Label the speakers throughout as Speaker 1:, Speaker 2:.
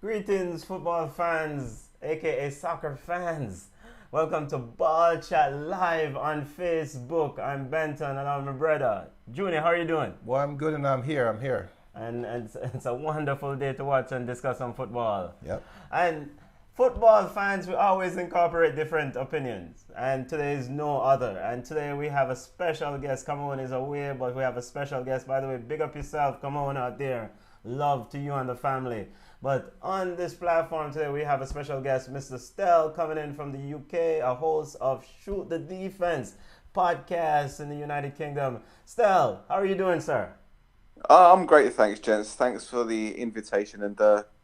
Speaker 1: Greetings, football fans, aka soccer fans. Welcome to Ball Chat Live on Facebook. I'm Benton and I'm my brother. Junior, how are you doing?
Speaker 2: Well, I'm good and I'm here.
Speaker 1: And it's a wonderful day to watch and discuss some football.
Speaker 2: Yep.
Speaker 1: And football fans, we always incorporate different opinions. And today is no other. And today we have a special guest. Come on, is away, but we have a special guest. By the way, big up yourself. Come on out there. Love to you and the family. But on this platform today, we have a special guest, Mr. Stell, coming in from the UK, a host of Shoot the Defense podcast in the United Kingdom. Stell, how are you doing, sir?
Speaker 3: I'm great, thanks, gents. Thanks for the invitation and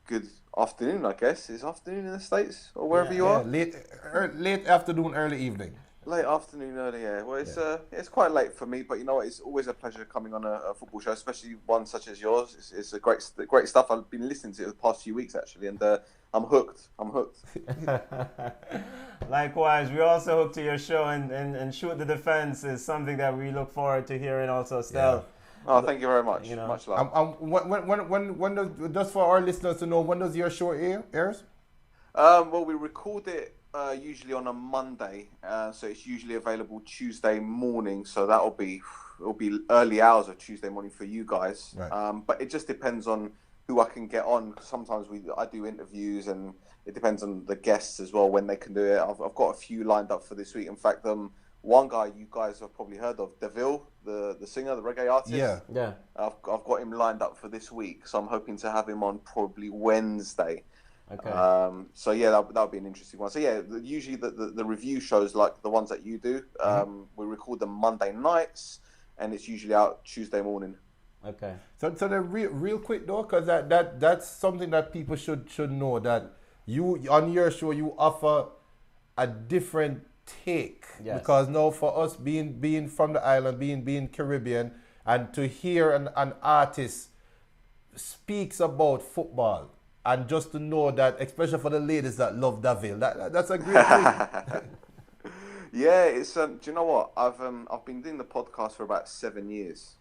Speaker 3: good afternoon, I guess. It's afternoon in the States or wherever you are?
Speaker 2: Late afternoon, early evening.
Speaker 3: Late afternoon, early, yeah. Well, it's quite late for me, but you know what? It's always a pleasure coming on a football show, especially one such as yours. It's a great stuff. I've been listening to it the past few weeks, actually, and I'm hooked.
Speaker 1: Likewise, we also hooked to your show, and Shoot the Defense is something that we look forward to hearing also, Stell.
Speaker 3: Yeah. Oh, thank you very much. You know, much love.
Speaker 2: When does, just for our listeners to know, when does your show airs?
Speaker 3: Well, we record it usually on a Monday, so it's usually available Tuesday morning. So it'll be early hours of Tuesday morning for you guys.
Speaker 2: Right.
Speaker 3: But it just depends on who I can get on. Sometimes I do interviews, and it depends on the guests as well when they can do it. I've got a few lined up for this week. In fact, one guy you guys have probably heard of, Deville, the singer, the reggae artist.
Speaker 1: Yeah.
Speaker 3: I've got him lined up for this week, so I'm hoping to have him on probably Wednesday.
Speaker 1: Okay.
Speaker 3: So yeah, that'll be an interesting one. So yeah, usually the review shows like the ones that you do, we record them Monday nights, and it's usually out Tuesday morning.
Speaker 1: Okay.
Speaker 2: So the real quick though, because that's something that people should know, that you on your show you offer a different take.
Speaker 1: Yes.
Speaker 2: Because now for us being from the island, being Caribbean, and to hear an artist speaks about football, and just to know that, especially for the ladies that love Davil, that's a great thing.
Speaker 3: Yeah, it's do you know what? I've been doing the podcast for about 7 years,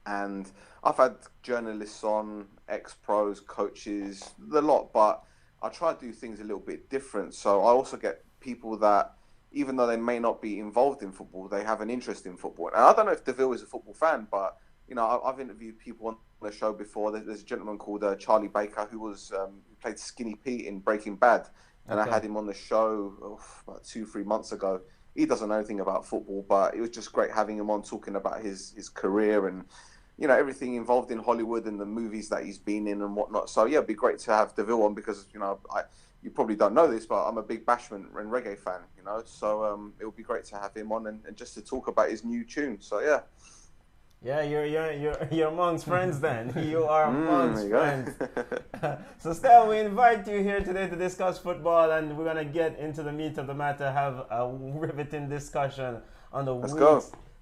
Speaker 3: and I've had journalists on, ex-pros, coaches, the lot, but I try to do things a little bit different. So I also get people that, even though they may not be involved in football, they have an interest in football. And I don't know if Deville is a football fan, but you know, I've interviewed people on the show before. There's a gentleman called Charlie Baker who played Skinny Pete in Breaking Bad, and I had him on the show about 2-3 months ago. He doesn't know anything about football, but it was just great having him on, talking about his career and, you know, everything involved in Hollywood and the movies that he's been in and whatnot. So yeah, it'd be great to have Deville on, because you know, you probably don't know this, but I'm a big Bashment and reggae fan, you know. So it would be great to have him on and just to talk about his new tune. So yeah.
Speaker 1: Yeah, you're amongst friends then. You are amongst friends. So Stell, we invite you here today to discuss football, and we're gonna get into the meat of the matter, have a riveting discussion on the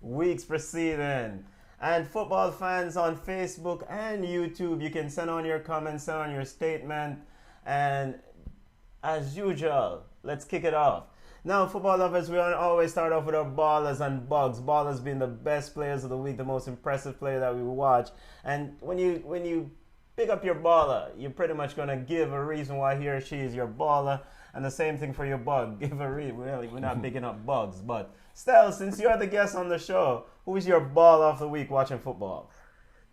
Speaker 1: weeks preceding. And football fans on Facebook and YouTube, you can send on your comments, send on your statement, and as usual, let's kick it off. Now, football lovers, we always start off with our ballers and bugs. Ballers being the best players of the week, the most impressive player that we watch. And when you pick up your baller, you're pretty much going to give a reason why he or she is your baller. And the same thing for your bug. Give a reason. Really, we're not picking up bugs. But Stell, since you're the guest on the show, who is your ball of the week watching football?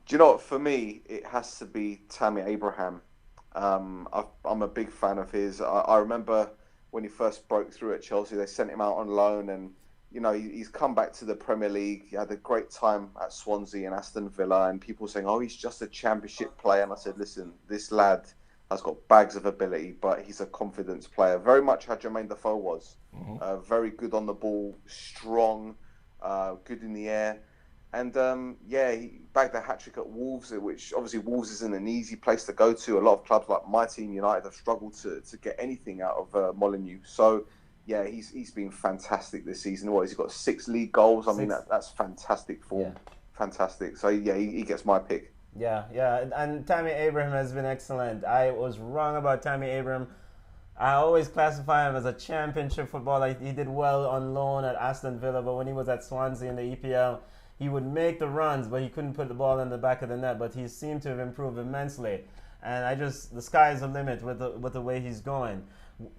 Speaker 3: Do you know what? For me, it has to be Tammy Abraham. I'm a big fan of his. I remember when he first broke through at Chelsea, they sent him out on loan, and you know, he's come back to the Premier League. He had a great time at Swansea and Aston Villa, and people saying, oh, he's just a championship player. And I said, listen, this lad has got bags of ability, but he's a confidence player, very much how Jermaine Defoe was. Very good on the ball, strong, good in the air. And he bagged a hat-trick at Wolves, which obviously Wolves isn't an easy place to go to. A lot of clubs like my team, United, have struggled to get anything out of Molineux. So, yeah, he's been fantastic this season. He's got 6 league goals. I mean, that's fantastic form. Yeah. Fantastic. So, yeah, he gets my pick.
Speaker 1: Yeah. And Tammy Abraham has been excellent. I was wrong about Tammy Abraham. I always classify him as a championship footballer. He did well on loan at Aston Villa, but when he was at Swansea in the EPL, he would make the runs, but he couldn't put the ball in the back of the net. But he seemed to have improved immensely. And the sky's the limit with the way he's going.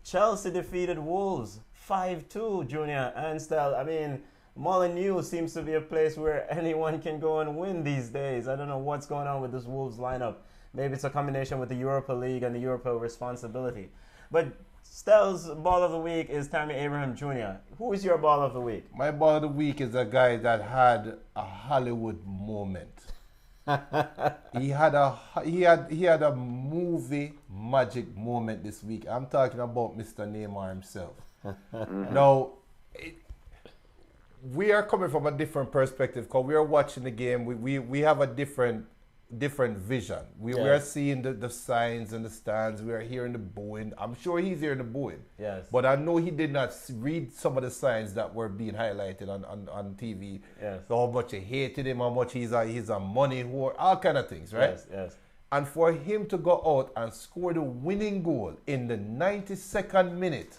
Speaker 1: Chelsea defeated Wolves 5-2, Junior. And still, I mean, Molineux seems to be a place where anyone can go and win these days. I don't know what's going on with this Wolves lineup. Maybe it's a combination with the Europa League and the Europa responsibility. But Stell's ball of the week is Tammy Abraham Jr. Who is your ball of the week?
Speaker 2: My ball of the week is a guy that had a Hollywood moment. he had a movie magic moment this week. I'm talking about Mr. Neymar himself. Now, we are coming from a different perspective because we are watching the game. We have a different vision. We are seeing the signs and the stands. We are hearing the booing. I'm sure he's hearing the booing.
Speaker 1: Yes.
Speaker 2: But I know he did not read some of the signs that were being highlighted on TV.
Speaker 1: Yes.
Speaker 2: So how much he hated him, how much he's a money whore, all kind of things, right?
Speaker 1: Yes, yes.
Speaker 2: And for him to go out and score the winning goal in the 92nd minute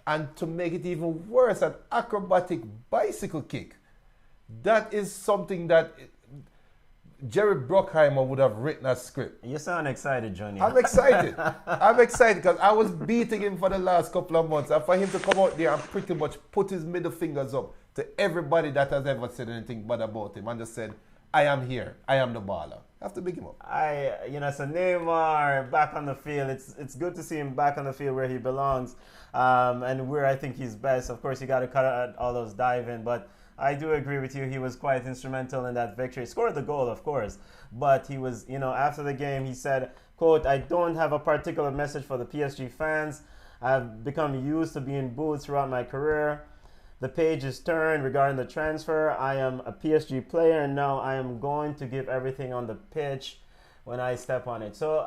Speaker 2: and to make it even worse, an acrobatic bicycle kick, that is something that Jerry Bruckheimer would have written a script.
Speaker 1: You sound excited, Johnny.
Speaker 2: I'm excited. I'm excited because I was beating him for the last couple of months. And for him to come out there and pretty much put his middle fingers up to everybody that has ever said anything bad about him and just said, I am here. I am the baller. I have to big him up.
Speaker 1: So Neymar back on the field. It's good to see him back on the field where he belongs and where I think he's best. Of course, you got to cut out all those dive-in, but I do agree with you. He was quite instrumental in that victory. He scored the goal, of course, but he was, after the game, he said, quote, I don't have a particular message for the PSG fans. I've become used to being booed throughout my career. The page is turned regarding the transfer. I am a PSG player, and now I am going to give everything on the pitch when I step on it. So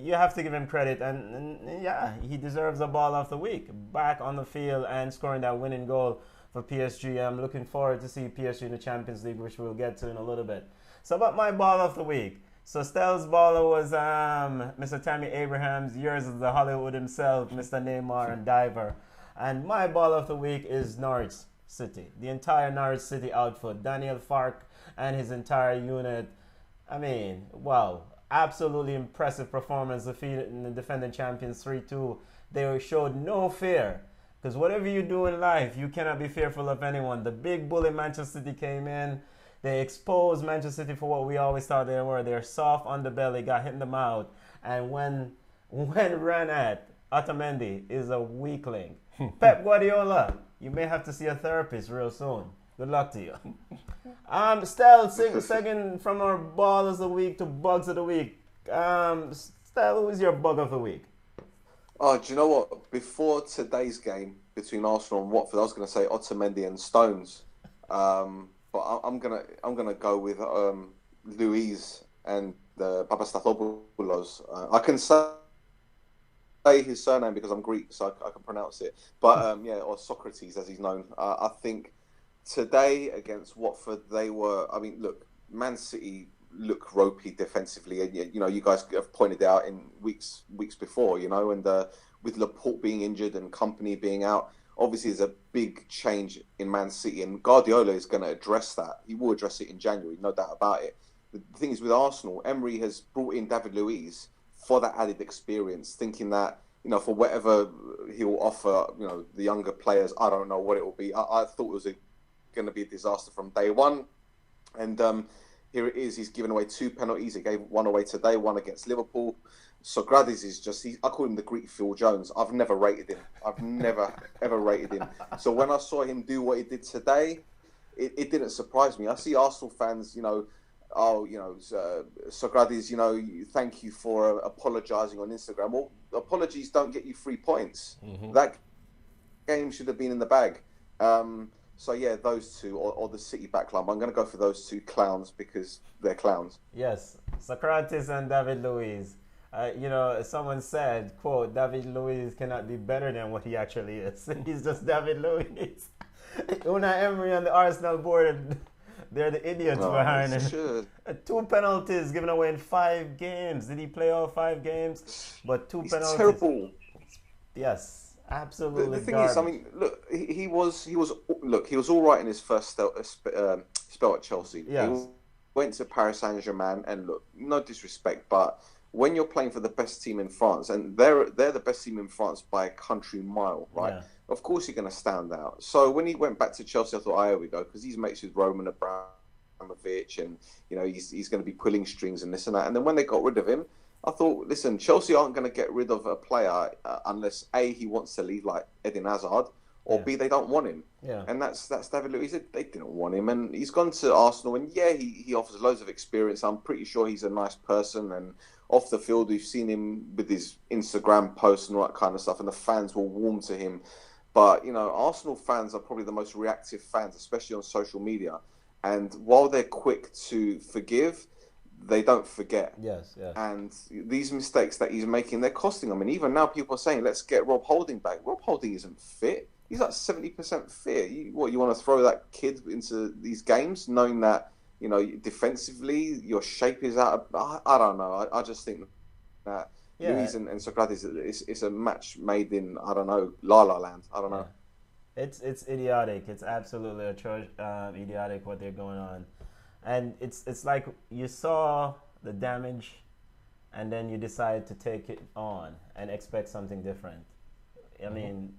Speaker 1: you have to give him credit, and yeah, he deserves a ball of the week. Back on the field and scoring that winning goal for PSG. I'm looking forward to see PSG in the Champions League, which we'll get to in a little bit. So about my ball of the week. So Stell's baller was Mr. Tammy Abrahams. Yours is the Hollywood himself, Mr. Neymar and Diver. And my ball of the week is Norwich City. The entire Norwich City outfit. Daniel Farke and his entire unit. I mean, wow. Absolutely impressive performance, defeating the defending champions 3-2. They showed no fear. Because whatever you do in life, you cannot be fearful of anyone. The big bully Manchester City came in. They exposed Manchester City for what we always thought they were. They're soft underbelly, got hit in the mouth. And when ran at, Otamendi is a weakling. Pep Guardiola, you may have to see a therapist real soon. Good luck to you. Stel, second from our ballers of the week to bugs of the week. Stel, who is your bug of the week?
Speaker 3: Oh, do you know what? Before today's game between Arsenal and Watford, I was going to say Otamendi and Stones, but I'm gonna go with Luiz and Papastathopoulos. I can say his surname because I'm Greek, so I can pronounce it. But or Socrates as he's known. I think today against Watford, they were. I mean, look, Man City look ropey defensively, and you guys have pointed out in weeks before, and with Laporte being injured and Company being out, obviously there's a big change in Man City, and Guardiola is going to address that. He will address it in January, no doubt about it. The thing is with Arsenal, Emery has brought in David Luiz for that added experience, thinking that for whatever he will offer, the younger players, I don't know what it will be. I thought it was going to be a disaster from day one, and here it is. He's given away 2 penalties. He gave one away today, one against Liverpool. Socrates is just, I call him the Greek Phil Jones. I've never rated him. I've never, ever rated him. So when I saw him do what he did today, it didn't surprise me. I see Arsenal fans, Socrates, thank you for apologising on Instagram. Well, apologies don't get you 3 points. Mm-hmm. That game should have been in the bag. So yeah, those two, or the City backline. I'm going to go for those 2 clowns because they're clowns.
Speaker 1: Yes, Socrates and David Luiz. Someone said, quote, David Luiz cannot be better than what he actually is. He's just David Luiz. Unai Emery on the Arsenal board, they're the idiots behind him. Sure. 2 penalties given away in 5 games. Did he play all 5 games? But 2 penalties.
Speaker 3: He's terrible.
Speaker 1: Yes. Absolutely.
Speaker 3: The thing is, I mean, look, he was all right in his first spell at Chelsea.
Speaker 1: Yes.
Speaker 3: He went to Paris Saint-Germain, and look, no disrespect, but when you're playing for the best team in France, and they're the best team in France by a country mile, right? Yeah. Of course you're going to stand out. So when he went back to Chelsea, I thought, here we go, because he's mates with Roman Abramovich, and he's going to be pulling strings and this and that. And then when they got rid of him, I thought, listen, Chelsea aren't going to get rid of a player unless A, he wants to leave like Eden Hazard, or B, they don't want him.
Speaker 1: Yeah.
Speaker 3: And that's David Luiz. They didn't want him, and he's gone to Arsenal, and he offers loads of experience. I'm pretty sure he's a nice person, and off the field, we've seen him with his Instagram posts and all that kind of stuff, and the fans will warm to him. But, Arsenal fans are probably the most reactive fans, especially on social media. And while they're quick to forgive, they don't forget.
Speaker 1: Yes.
Speaker 3: And these mistakes that he's making, they're costing him. And even now, people are saying, let's get Rob Holding back. Rob Holding isn't fit. He's like 70% fit. You want to throw that kid into these games, knowing that, defensively, your shape is out of... I don't know. I just think that Luiz and Socrates, it's a match made in, I don't know, La La Land. I don't know.
Speaker 1: It's idiotic. It's absolutely idiotic what they're going on. And it's like you saw the damage, and then you decide to take it on and expect something different. I mean,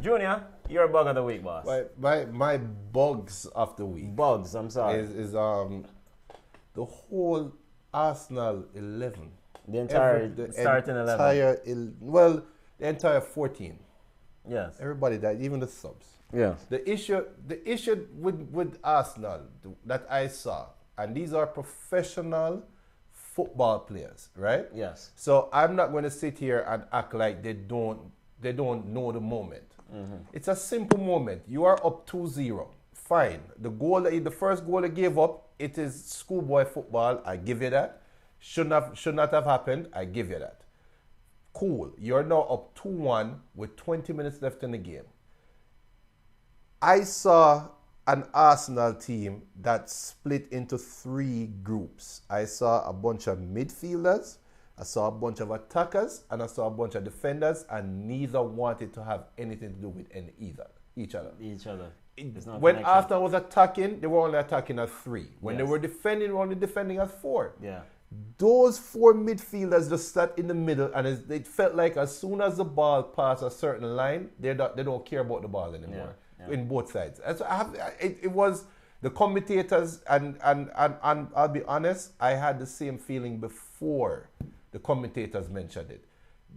Speaker 1: Junior, you're a bug of the week, boss.
Speaker 2: My bugs of the week.
Speaker 1: Bugs, I'm sorry.
Speaker 2: Is the whole Arsenal 11.
Speaker 1: The entire starting 11.
Speaker 2: The entire 14.
Speaker 1: Yes.
Speaker 2: Everybody died, even the subs.
Speaker 1: Yes.
Speaker 2: The issue with Arsenal that I saw, and these are professional football players, right?
Speaker 1: Yes.
Speaker 2: So I'm not going to sit here and act like they don't know the moment. Mm-hmm. It's a simple moment. You are up 2-0. Fine. The first goal they gave up, it is schoolboy football. I give you that. Should not have happened. I give you that. Cool. You're now up 2-1 with 20 minutes left in the game. I saw an Arsenal team that split into 3 groups. I saw a bunch of midfielders, I saw a bunch of attackers, and I saw a bunch of defenders, and neither wanted to have anything to do with each other. When Arsenal was attacking, they were only attacking at 3. When they were defending, they were only defending at 4.
Speaker 1: Yeah.
Speaker 2: Those 4 midfielders just sat in the middle, and it felt like as soon as the ball passed a certain line, they don't care about the ball anymore. Yeah. In both sides. And so it was the commentators, and I'll be honest, I had the same feeling before the commentators mentioned it.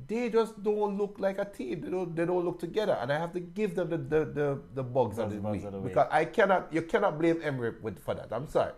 Speaker 2: They just don't look like a team. They don't look together, and I have to give them the bugs of the week, because you cannot blame Emery for that. I'm sorry,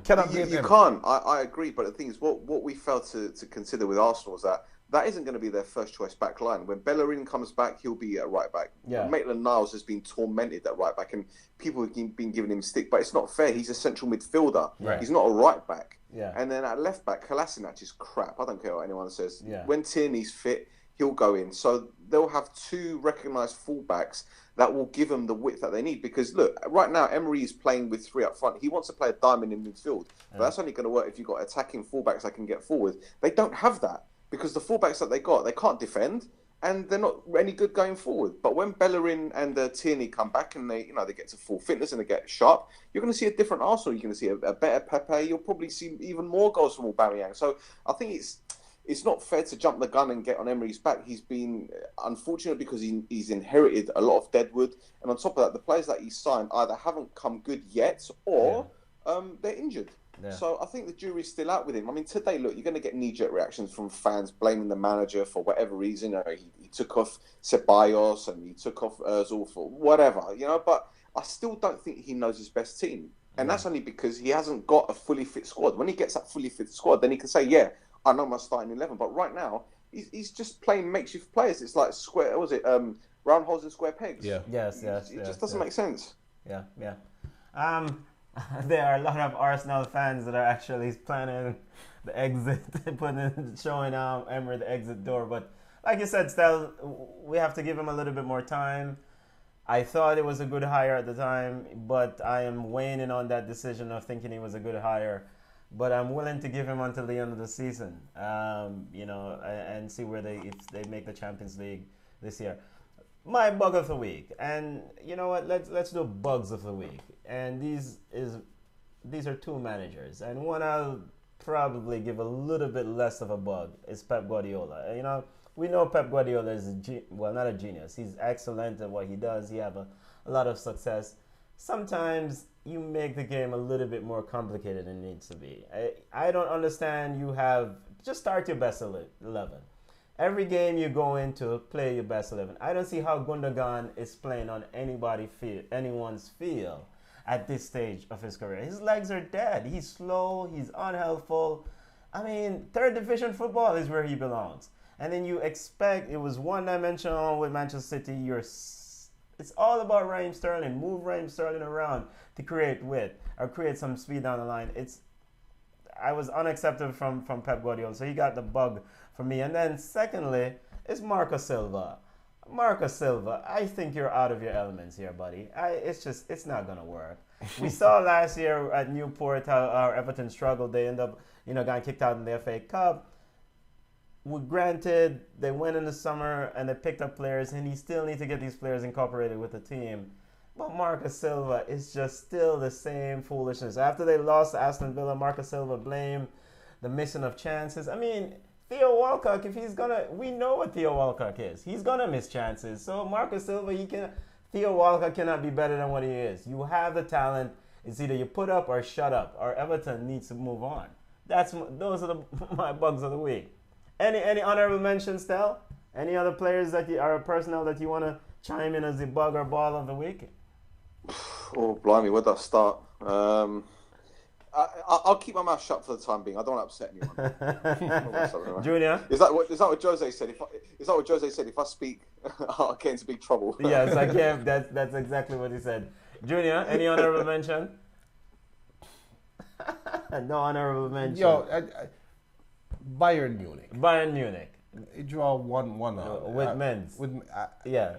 Speaker 2: cannot blame
Speaker 3: you
Speaker 2: Emery.
Speaker 3: Can't. I agree, but the thing is, what we failed to consider with Arsenal is that isn't going to be their first choice back line. When Bellerin comes back, he'll be at right back.
Speaker 1: Yeah.
Speaker 3: Maitland-Niles has been tormented at right back, and people have been giving him stick, but it's not fair. He's a central midfielder.
Speaker 1: Right.
Speaker 3: He's not a right back.
Speaker 1: Yeah.
Speaker 3: And then at left back, Kolasinac is crap. I don't care what anyone says.
Speaker 1: Yeah.
Speaker 3: When Tierney's fit, he'll go in. So they'll have 2 recognised fullbacks that will give them the width that they need. Because look, right now Emery is playing with 3 up front. He wants to play a diamond in midfield, but that's only going to work if you've got attacking fullbacks that can get forward. They don't have that, because the fullbacks that they can't defend, and they're not any good going forward. But when Bellerin and Tierney come back and they get to full fitness and they get sharp, you're going to see a different Arsenal. You're going to see a better Pepe. You'll probably see even more goals from Aubameyang. So I think it's not fair to jump the gun and get on Emery's back. He's been unfortunate because he's inherited a lot of deadwood, and on top of that, the players that he's signed either haven't come good yet or they're injured. Yeah. So I think the jury's still out with him. I mean, today, look, you're going to get knee-jerk reactions from fans blaming the manager for whatever reason. He took off Ceballos and he took off Ozil for whatever, but I still don't think he knows his best team. And that's only because he hasn't got a fully fit squad. When he gets that fully fit squad, then he can say, I know my starting 11. But right now, he's just playing makeshift players. It's like round holes and square pegs.
Speaker 2: Yeah.
Speaker 1: Yes.
Speaker 3: It just doesn't make sense.
Speaker 1: Yeah. There are a lot of Arsenal fans that are actually planning the exit, showing Emery the exit door. But like you said, Stel, we have to give him a little bit more time. I thought it was a good hire at the time, but I am weighing in on that decision of thinking he was a good hire. But I'm willing to give him until the end of the season, and see if they make the Champions League this year. My bug of the week, and you know what? Let's do bugs of the week. And these are 2 managers, and one I'll probably give a little bit less of a bug is Pep Guardiola. You know, we know Pep Guardiola is not a genius. He's excellent at what he does. He have a lot of success. Sometimes you make the game a little bit more complicated than it needs to be. I don't understand. Just start your best 11. Every game you go into, play your best 11. I don't see how Gundogan is playing on anyone's field at this stage of his career. His legs are dead. He's slow. He's unhelpful. I mean, third division football is where he belongs. And then you expect it was one-dimensional with Manchester City. It's all about Raheem Sterling. Move Raheem Sterling around to create width or create some speed down the line. I was unacceptable from Pep Guardiola, so he got the bug for me. And then secondly, it's Marco Silva. Marco Silva, I think you're out of your elements here, buddy. It's not gonna work. We saw last year at Newport how Everton struggled. They end up, getting kicked out in the FA Cup. Granted, they went in the summer and they picked up players, and he still needs to get these players incorporated with the team. But Marco Silva is just still the same foolishness. After they lost to Aston Villa, Marco Silva blamed the missing of chances. I mean, Theo Walcott, we know what Theo Walcott is. He's gonna miss chances. So Marco Silva, Theo Walcott cannot be better than what he is. You have the talent. It's either you put up or shut up, or Everton needs to move on. Those are my bugs of the week. Any honorable mentions, Stel? Any other players that are personnel that you want to chime in as the bug or ball of the week?
Speaker 3: Oh, blimey, where do I start? I'll keep my mouth shut for the time being. I don't want to upset anyone.
Speaker 1: Junior?
Speaker 3: Is that what Jose said? If I speak, I'll get into big trouble.
Speaker 1: Yes, that's exactly what he said. Junior, any honorable mention? No honorable mention.
Speaker 2: Bayern Munich.
Speaker 1: Bayern Munich.
Speaker 2: They draw 1-1
Speaker 1: with men's. Yeah.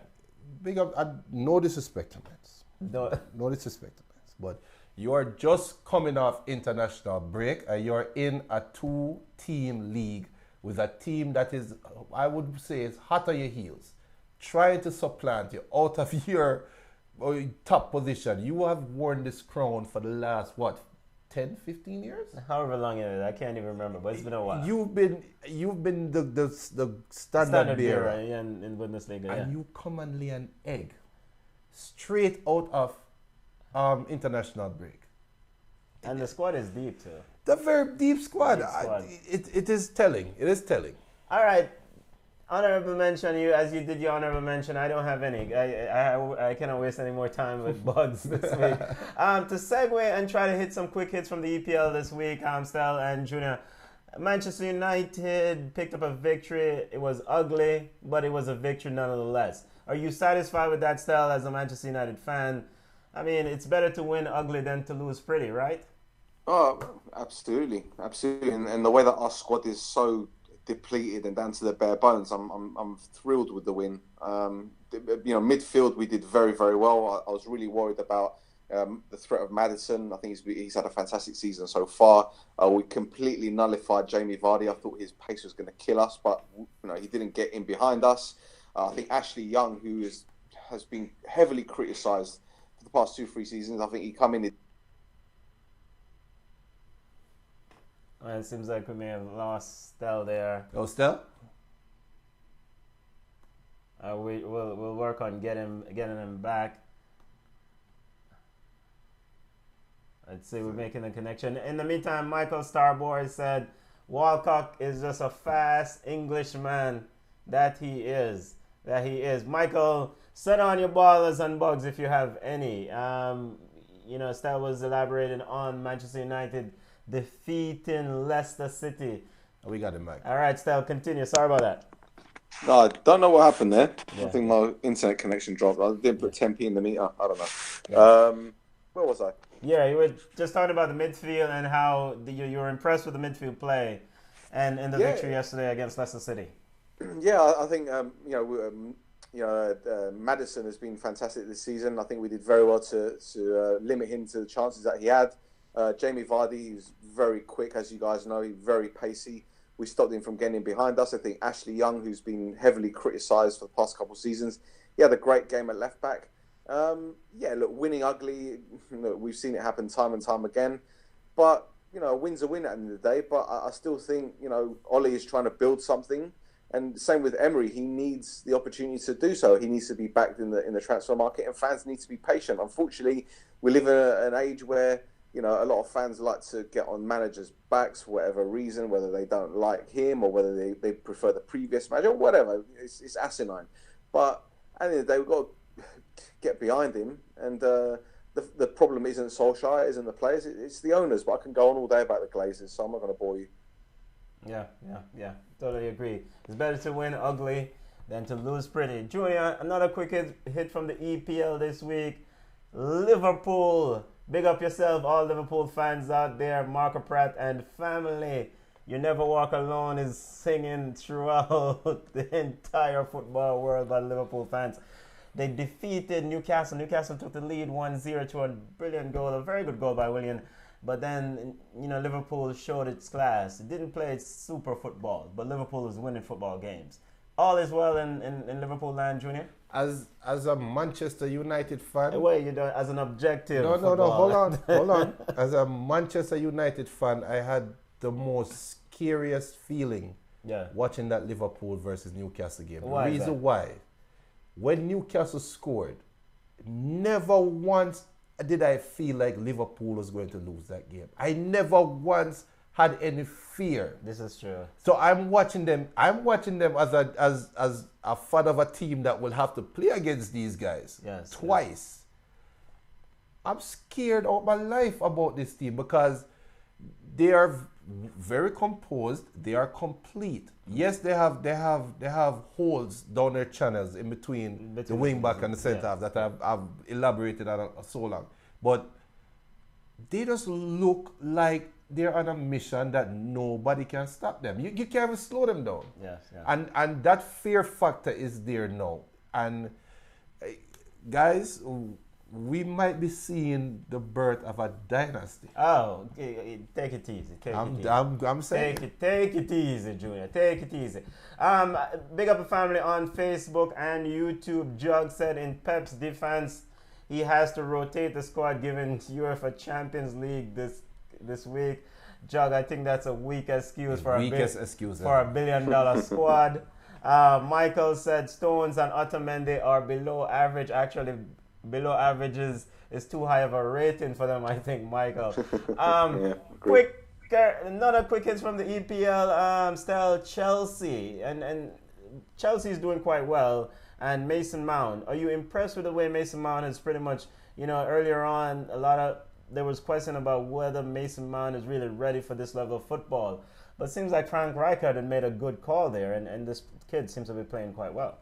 Speaker 2: Big up. No disrespect to men's. No disrespect to men's. But you are just coming off international break and you're in a 2-team league with a team that is, I would say, is hot on your heels, trying to supplant you out of your top position. You have worn this crown for the last, 10, 15 years?
Speaker 1: However long it is, I can't even remember, but it's been a while.
Speaker 2: You've been the standard bearer
Speaker 1: in Bundesliga,
Speaker 2: and you come and lay an egg straight out of international break.
Speaker 1: And the squad is deep too.
Speaker 2: The very deep squad. It is telling. It is telling.
Speaker 1: All right. Honorable mention, as you did your honorable mention, I don't have any. I cannot waste any more time with bugs this week. To segue and try to hit some quick hits from the EPL this week, Stel and Junior. Manchester United picked up a victory. It was ugly, but it was a victory nonetheless. Are you satisfied with that, Stel, as a Manchester United fan? I mean, it's better to win ugly than to lose pretty, right? Oh,
Speaker 3: absolutely. And the way that our squad is so depleted and down to the bare bones, I'm thrilled with the win. Midfield we did very, very well. I was really worried about the threat of Maddison. I think he's had a fantastic season so far. We completely nullified Jamie Vardy. I thought his pace was going to kill us, but he didn't get in behind us. I think Ashley Young, who has been heavily criticised for the past 2-3 seasons, I think he come in.
Speaker 1: Well, it seems like we may have lost Stel there.
Speaker 2: Oh, Stel?
Speaker 1: We'll work on getting him back. Let's see, we're making a connection. In the meantime, Michael Starboy said, Walcott is just a fast Englishman. That he is. Michael, set on your ballers and bugs if you have any. Stel was elaborating on Manchester United defeating Leicester City.
Speaker 2: We got him back.
Speaker 1: All right, Stel, continue. Sorry about that.
Speaker 3: No, I don't know what happened there. Yeah. I think my internet connection dropped. I didn't put 10p in the meter. I don't know. Yeah. Where was I?
Speaker 1: Yeah, you were just talking about the midfield and how you were impressed with the midfield play and the victory yesterday against Leicester City.
Speaker 3: Yeah, I think Maddison has been fantastic this season. I think we did very well to limit him to the chances that he had. Jamie Vardy, he's very quick, as you guys know. He's very pacey. We stopped him from getting in behind us. I think Ashley Young, who's been heavily criticised for the past couple of seasons, he had a great game at left back. Winning ugly, we've seen it happen time and time again. But, a win's a win at the end of the day. But I still think, Ollie is trying to build something. And same with Emery, he needs the opportunity to do so. He needs to be backed in the transfer market, and fans need to be patient. Unfortunately, we live in an age where a lot of fans like to get on managers' backs for whatever reason, whether they don't like him or whether they prefer the previous manager or whatever. It's asinine. But at the end of the day, we've got to get behind him. And the problem isn't Solskjaer, isn't the players, it's the owners. But I can go on all day about the Glazers, so I'm not going to bore you.
Speaker 1: Yeah. Totally agree. It's better to win ugly than to lose pretty. Junior, another quick hit from the EPL this week. Liverpool. Big up yourself, all Liverpool fans out there. Marco Pratt and family. You Never Walk Alone is singing throughout the entire football world by Liverpool fans. They defeated Newcastle. Newcastle took the lead 1-0 to a brilliant goal, a very good goal by Willian. But then, Liverpool showed its class. It didn't play super football, but Liverpool was winning football games. All is well in Liverpool land, Junior?
Speaker 2: As a Manchester United fan...
Speaker 1: Wait, as an objective
Speaker 2: No, hold on. As a Manchester United fan, I had the most scariest feeling watching that Liverpool versus Newcastle game.
Speaker 1: Why
Speaker 2: the reason why, when Newcastle scored, never once did I feel like Liverpool was going to lose that game. I never once had any fear.
Speaker 1: This is true.
Speaker 2: So I'm watching them as a fan of a team that will have to play against these guys twice. Yes. I'm scared of my life about this team because they are very composed. They are complete. Yes, they have holes down their channels in between the wing back and the centre half that I've elaborated on so long. But they just look like they're on a mission that nobody can stop them. You can't even slow them down.
Speaker 1: Yes.
Speaker 2: And that fear factor is there now. And guys, we might be seeing the birth of a dynasty.
Speaker 1: Oh, take it easy.
Speaker 2: I'm saying.
Speaker 1: Take it easy, Junior. Take it easy. Big up the family on Facebook and YouTube. Jug said in Pep's defense, he has to rotate the squad given UEFA Champions League this week. Jug, I think that's a weak excuse for a $1 billion squad. Michael said Stones and Otamendi are below average. Actually, below average is too high of a rating for them, I think, Michael. Another quick hits from the EPL style Chelsea. And Chelsea is doing quite well. And Mason Mount, are you impressed with the way Mason Mount is pretty much, earlier on, there was question about whether Mason Mount is really ready for this level of football. But it seems like Frank Rijkaard had made a good call there, and this kid seems to be playing quite well.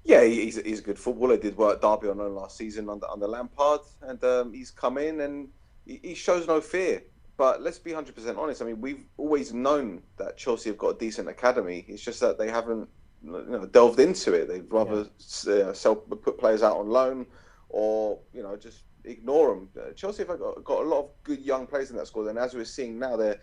Speaker 3: Yeah, he's a good footballer. Did well at Derby on loan last season under Lampard, and he's come in and he shows no fear. But let's be 100% honest. I mean, we've always known that Chelsea have got a decent academy. It's just that they haven't delved into it. They'd rather put players out on loan or just ignore them. Chelsea have got a lot of good young players in that squad, and as we're seeing now, they're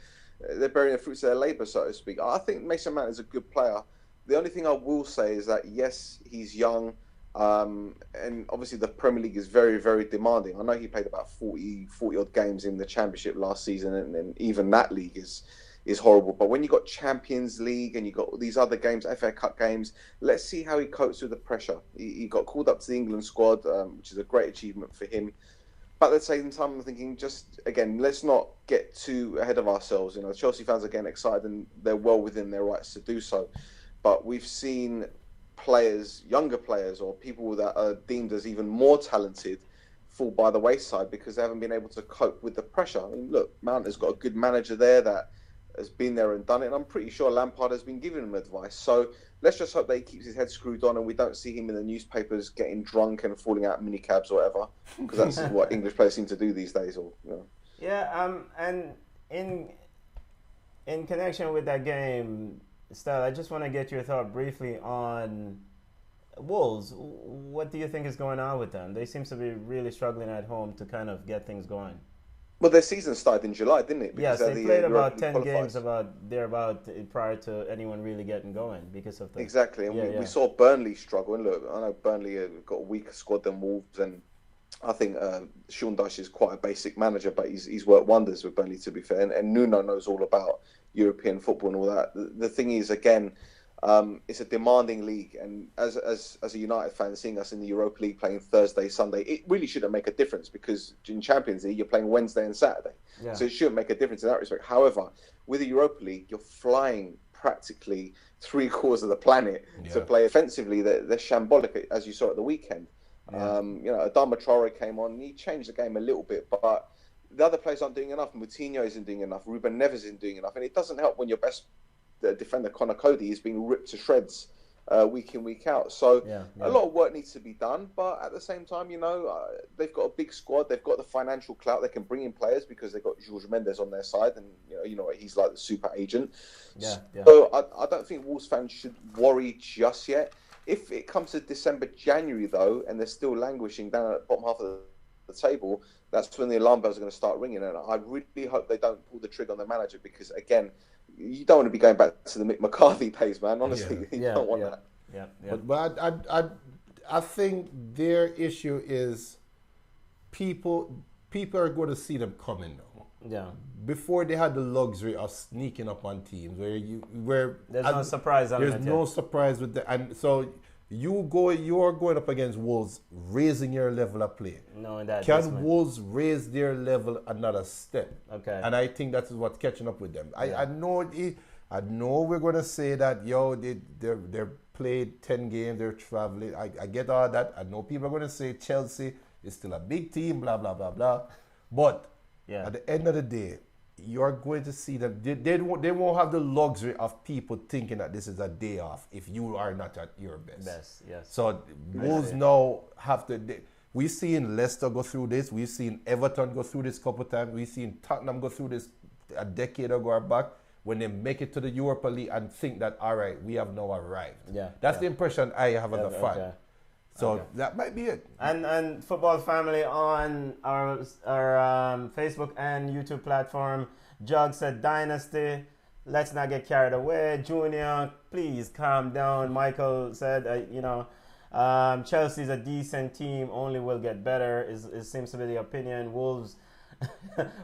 Speaker 3: bearing the fruits of their labour, so to speak. I think Mason Mount is a good player. The only thing I will say is that yes, he's young, and obviously the Premier League is very, very demanding. I know he played about 40 odd games in the Championship last season, and even that league is horrible. But when you got Champions League and you got these other games, FA Cup games, let's see how he copes with the pressure. He got called up to the England squad, which is a great achievement for him. But at the same time, I'm thinking, just again, let's not get too ahead of ourselves. Chelsea fans are getting excited, and they're well within their rights to do so. But we've seen players, younger players, or people that are deemed as even more talented, fall by the wayside because they haven't been able to cope with the pressure. I mean, look, Mount has got a good manager there that has been there and done it, and I'm pretty sure Lampard has been giving him advice. So let's just hope that he keeps his head screwed on and we don't see him in the newspapers getting drunk and falling out minicabs or whatever, because that's what English players seem to do these days.
Speaker 1: And in connection with that game, Stella, I just want to get your thought briefly on Wolves. What do you think is going on with them? They seem to be really struggling at home to kind of get things going.
Speaker 3: Well, their season started in July, didn't it?
Speaker 1: Because they played about 10 games prior to anyone really getting going because of the...
Speaker 3: Exactly, and we saw Burnley struggle. And look, I know Burnley have got a weaker squad than Wolves, and I think Sean Dyche is quite a basic manager, but he's worked wonders with Burnley, to be fair. And Nuno knows all about European football and all that. The thing is, again, it's a demanding league, and as a United fan, seeing us in the Europa League playing Thursday, Sunday, it really shouldn't make a difference because in Champions League you're playing Wednesday and Saturday, so it shouldn't make a difference in that respect. However, with the Europa League, you're flying practically 3/4 of the planet to play offensively. They're shambolic, as you saw at the weekend. Adama Traore came on and he changed the game a little bit, but the other players aren't doing enough. Moutinho isn't doing enough. Ruben Neves isn't doing enough, and it doesn't help when your best defender Conor Cody is being ripped to shreds week in, week out. So a lot of work needs to be done, but at the same time, they've got a big squad. They've got the financial clout. They can bring in players because they've got Jorge Mendes on their side, and he's like the super agent. So I don't think Wolves fans should worry just yet. If it comes to December, January, though, and they're still languishing down at the bottom half of the table, that's when the alarm bells are going to start ringing. And I really hope they don't pull the trigger on the manager because, again, you don't want to be going back to the Mick McCarthy days, man. Honestly, you don't want that.
Speaker 2: But I think their issue is people are going to see them coming now.
Speaker 1: Yeah.
Speaker 2: Before they had the luxury of sneaking up on teams where
Speaker 1: there's no surprise element.
Speaker 2: There's no surprise with that, and so you are going up against Wolves, raising your level of play.
Speaker 1: No, that
Speaker 2: can Wolves raise their level another step?
Speaker 1: Okay.
Speaker 2: And I think that is what's catching up with them. I know we're going to say that they're played 10 games, they're traveling. I get all that. I know people are going to say Chelsea is still a big team, blah blah blah blah. But at the end of the day, you're going to see them. They won't have the luxury of people thinking that this is a day off if you are not at your best.
Speaker 1: Yes.
Speaker 2: So Wolves now have to. We've seen Leicester go through this. We've seen Everton go through this a couple of times. We've seen Tottenham go through this a decade ago or back when they make it to the Europa League and think that, all right, we have now arrived. That's the impression I have as a fan.
Speaker 1: Okay.
Speaker 2: So that might be it.
Speaker 1: And football family on our Facebook and YouTube platform, Jug said Dynasty. Let's not get carried away. Junior, please calm down. Michael said, Chelsea's a decent team. Only will get better. It seems to be the opinion.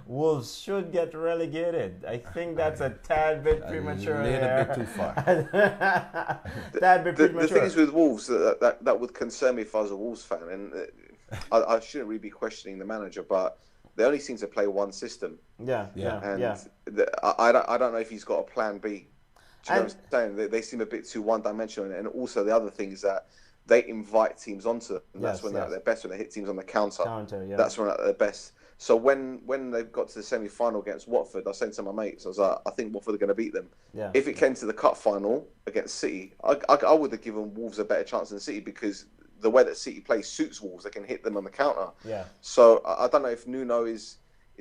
Speaker 1: Wolves should get relegated. I think that's a tad bit premature.
Speaker 2: A bit too far.
Speaker 1: Tad bit premature.
Speaker 3: The thing is with Wolves that would concern me if I was a Wolves fan, and I shouldn't really be questioning the manager, but they only seem to play one system. I don't know if he's got a plan B. Do you know what I'm saying? They seem a bit too one-dimensional, and also the other thing is that they invite teams onto them. And that's when they're at their best, when they hit teams on the counter. That's when they're at their best. So when they got to the semi-final against Watford, I was saying to my mates, I was like, I think Watford are going to beat them. If it came to the cup final against City, I would have given Wolves a better chance than City because the way that City plays suits Wolves. They can hit them on the counter. So I don't know if Nuno is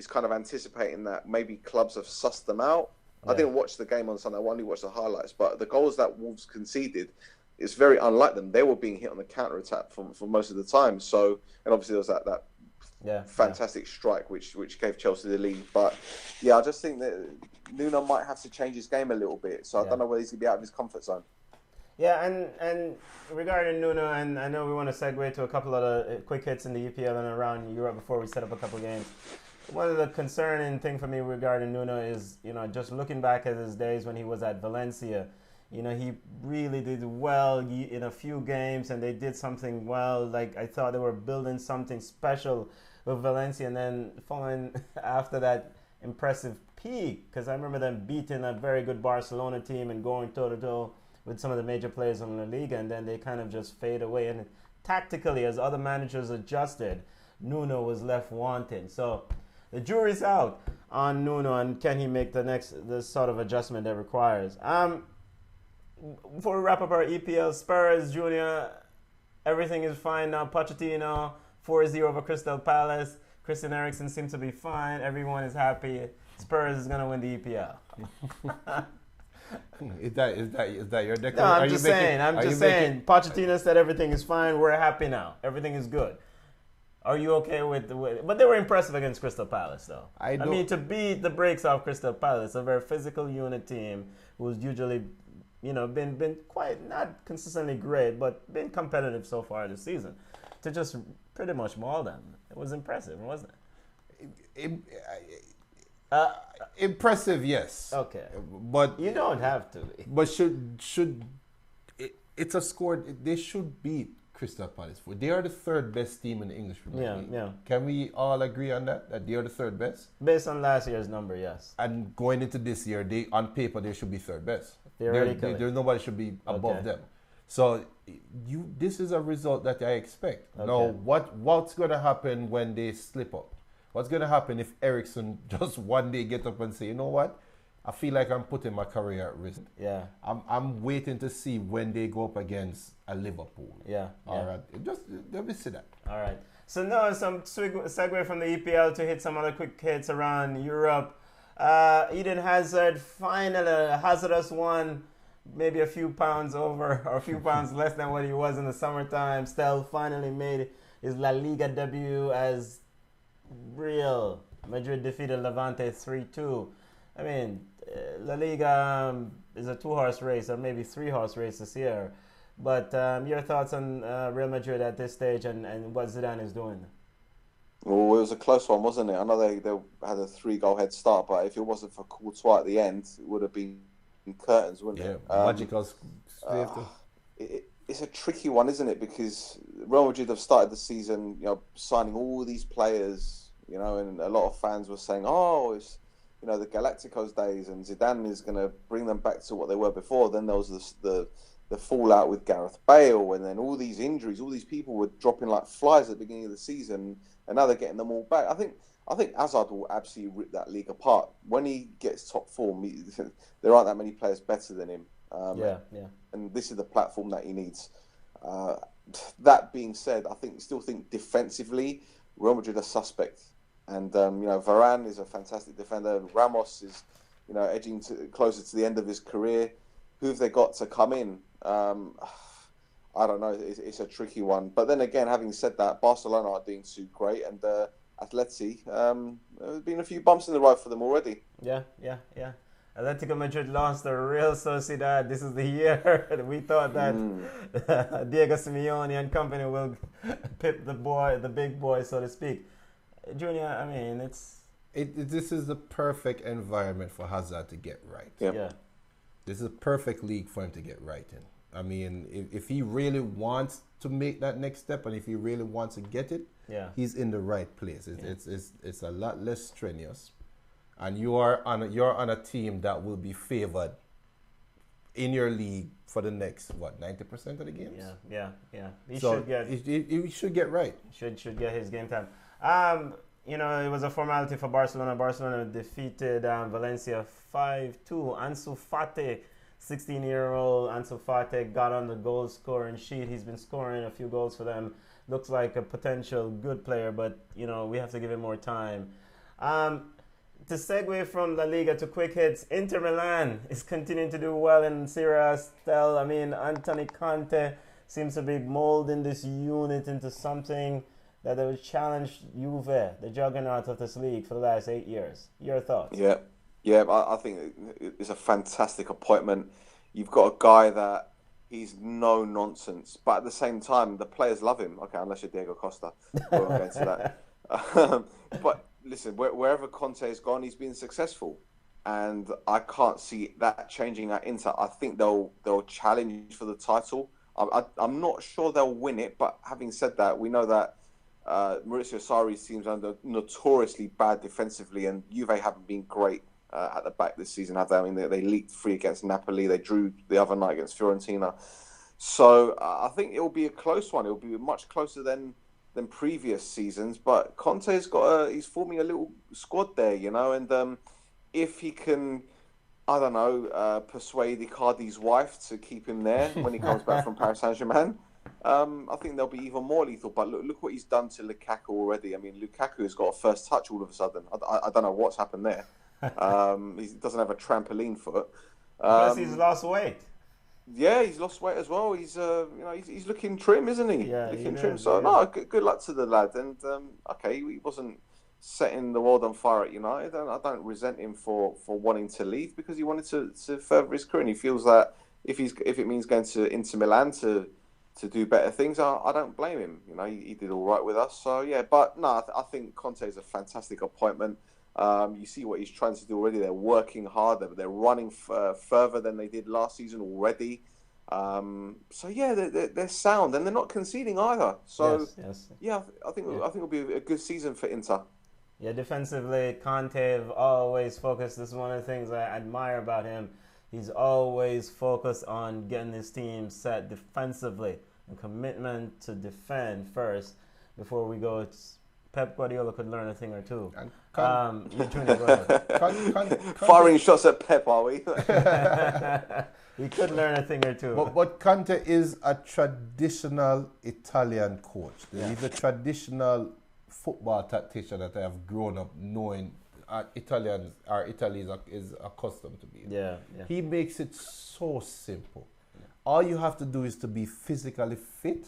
Speaker 3: kind of anticipating that maybe clubs have sussed them out. I didn't watch the game on Sunday. I only watched the highlights. But the goals that Wolves conceded, it's very unlike them. They were being hit on the counter-attack for most of the time. So, and obviously there was that fantastic strike which gave Chelsea the lead. But I just think that Nuno might have to change his game a little bit. So I don't know whether he's going to be out of his comfort zone.
Speaker 1: Yeah, and regarding Nuno, and I know we want to segue to a couple of the quick hits in the EPL and around Europe before we set up a couple of games. One of the concerning thing for me regarding Nuno is, just looking back at his days when he was at Valencia, he really did well in a few games, and they did something well. Like, I thought they were building something special with Valencia, and then following after that impressive peak, because I remember them beating a very good Barcelona team and going toe-to-toe with some of the major players in La Liga, and then they kind of just fade away. And tactically, as other managers adjusted, Nuno was left wanting. So the jury's out on Nuno, and can he make the sort of adjustment that requires. Before we wrap up our EPL, Spurs, Junior, everything is fine now. Pochettino, 4-0 over Crystal Palace. Christian Eriksen seems to be fine. Everyone is happy. Spurs is going to win the EPL.
Speaker 2: Is that your declaration?
Speaker 1: No, I'm just saying. Pochettino said everything is fine. We're happy now. Everything is good. Are you okay with but they were impressive against Crystal Palace, though. I mean, to beat the brakes off Crystal Palace, a very physical unit team who's usually, been quite, not consistently great, but been competitive so far this season. To just pretty much mauled them. It was impressive, wasn't it?
Speaker 2: Impressive, yes.
Speaker 1: Okay.
Speaker 2: But
Speaker 1: You don't have to be.
Speaker 2: But it's a score. They should beat Crystal Palace. They are the third best team in the English Premier League.
Speaker 1: Yeah.
Speaker 2: Can we all agree on that? That they are the third best?
Speaker 1: Based on last year's number, yes.
Speaker 2: And going into this year, on paper they should be third best.
Speaker 1: Theoretically.
Speaker 2: There's nobody should be above them. So this is a result that I expect.
Speaker 1: Okay.
Speaker 2: Now, what's going to happen when they slip up? What's going to happen if Ericsson just one day get up and say, you know what? I feel like I'm putting my career at risk.
Speaker 1: Yeah.
Speaker 2: I'm waiting to see when they go up against a Liverpool.
Speaker 1: Yeah.
Speaker 2: All right. Just let me see that.
Speaker 1: All right. So now some segue from the EPL to hit some other quick hits around Europe. Eden Hazard finally, Hazardous one, maybe a few pounds over or a few pounds less than what he was in the summertime. Still finally made his La Liga debut as Real Madrid defeated Levante 3-2. I mean, La Liga is a 2-horse race or maybe 3-horse race this year. But your thoughts on Real Madrid at this stage and what Zidane is doing?
Speaker 3: Well, it was a close one, wasn't it? I know they had a 3-goal head start, but if it wasn't for Courtois at the end, it would have been curtains, wouldn't it?
Speaker 2: Magical.
Speaker 3: It's a tricky one, isn't it? Because Real Madrid have started the season, signing all these players, and a lot of fans were saying, "Oh, it's the Galacticos days, and Zidane is going to bring them back to what they were before." Then there was the fallout with Gareth Bale, and then all these injuries, all these people were dropping like flies at the beginning of the season, and now they're getting them all back. I think Hazard will absolutely rip that league apart when he gets top form. There aren't that many players better than him. And this is the platform that he needs. That being said, I still think defensively, Real Madrid are suspect. And Varane is a fantastic defender. Ramos is, edging closer to the end of his career. Who have they got to come in? I don't know. It's a tricky one. But then again, having said that, Barcelona are doing too great, and Atleti, there's been a few bumps in the road for them already.
Speaker 1: Yeah. Atletico Madrid lost to Real Sociedad. This is the year we thought that Diego Simeone and company will pip the big boy, so to speak. Junior, I mean,
Speaker 2: this is the perfect environment for Hazard to get right.
Speaker 1: Yeah.
Speaker 2: This is a perfect league for him to get right in. I mean, if he really wants to make that next step and if he really wants to get it, he's in the right place. It's a lot less strenuous, and you're on a team that will be favored in your league for the next 90% of the games.
Speaker 1: Yeah. He
Speaker 2: should get right.
Speaker 1: Should get his game time. It was a formality for Barcelona. Barcelona defeated Valencia 5-2. Ansu Fati, 16-year-old Ansu Fati, got on the goal scoring sheet. He's been scoring a few goals for them. Looks like a potential good player, but we have to give him more time. To segue from La Liga to quick hits, Inter Milan is continuing to do well in Serie A still. I mean, Anthony Conte seems to be molding this unit into something that they would challenge Juve, the juggernaut of this league, for the last 8 years. Your thoughts?
Speaker 3: Yeah, I think it's a fantastic appointment. You've got a guy that he's no nonsense, but at the same time, the players love him. Okay, unless you're Diego Costa. We won't go into that. But listen, wherever Conte has gone, he's been successful. And I can't see that changing at Inter. I think they'll challenge for the title. I'm not sure they'll win it, but having said that, we know that Maurizio Sarri's teams are notoriously bad defensively, and Juve haven't been great at the back this season, have they? I mean, they leaked 3 against Napoli. They drew the other night against Fiorentina. So I think it'll be a close one. It'll be much closer than previous seasons. But Conte's he's forming a little squad there, and if he can, I don't know, persuade Icardi's wife to keep him there when he comes back from Paris Saint-Germain, I think they'll be even more lethal. But look what he's done to Lukaku already. I mean, Lukaku has got a first touch all of a sudden. I don't know what's happened there. He doesn't have a trampoline foot.
Speaker 1: Plus, he's lost weight.
Speaker 3: Yeah, he's lost weight as well. He's he's looking trim, isn't he?
Speaker 1: Yeah,
Speaker 3: looking trim. So no, good luck to the lad. And okay, he wasn't setting the world on fire at United. I don't resent him for wanting to leave, because he wanted to further his career. And he feels that if it means going to Inter Milan to to do better things, I don't blame him. You know, he did all right with us. So yeah, but no, I think Conte is a fantastic appointment. You see what he's trying to do already. They're working hard. They're running further than they did last season already. So yeah, they're sound and they're not conceding either. So yeah, I think it'll be a good season for Inter.
Speaker 1: Yeah, defensively, Conte have always focused. This is one of the things I admire about him. He's always focused on getting his team set defensively. A commitment to defend first before we go. Pep Guardiola could learn a thing or two.
Speaker 3: Firing shots at Pep, are we?
Speaker 1: He could learn a thing or two.
Speaker 2: But Conte is a traditional Italian coach. He's a traditional football tactician that I have grown up knowing. Italy is accustomed to be.
Speaker 1: Yeah.
Speaker 2: He makes it so simple. Yeah. All you have to do is to be physically fit,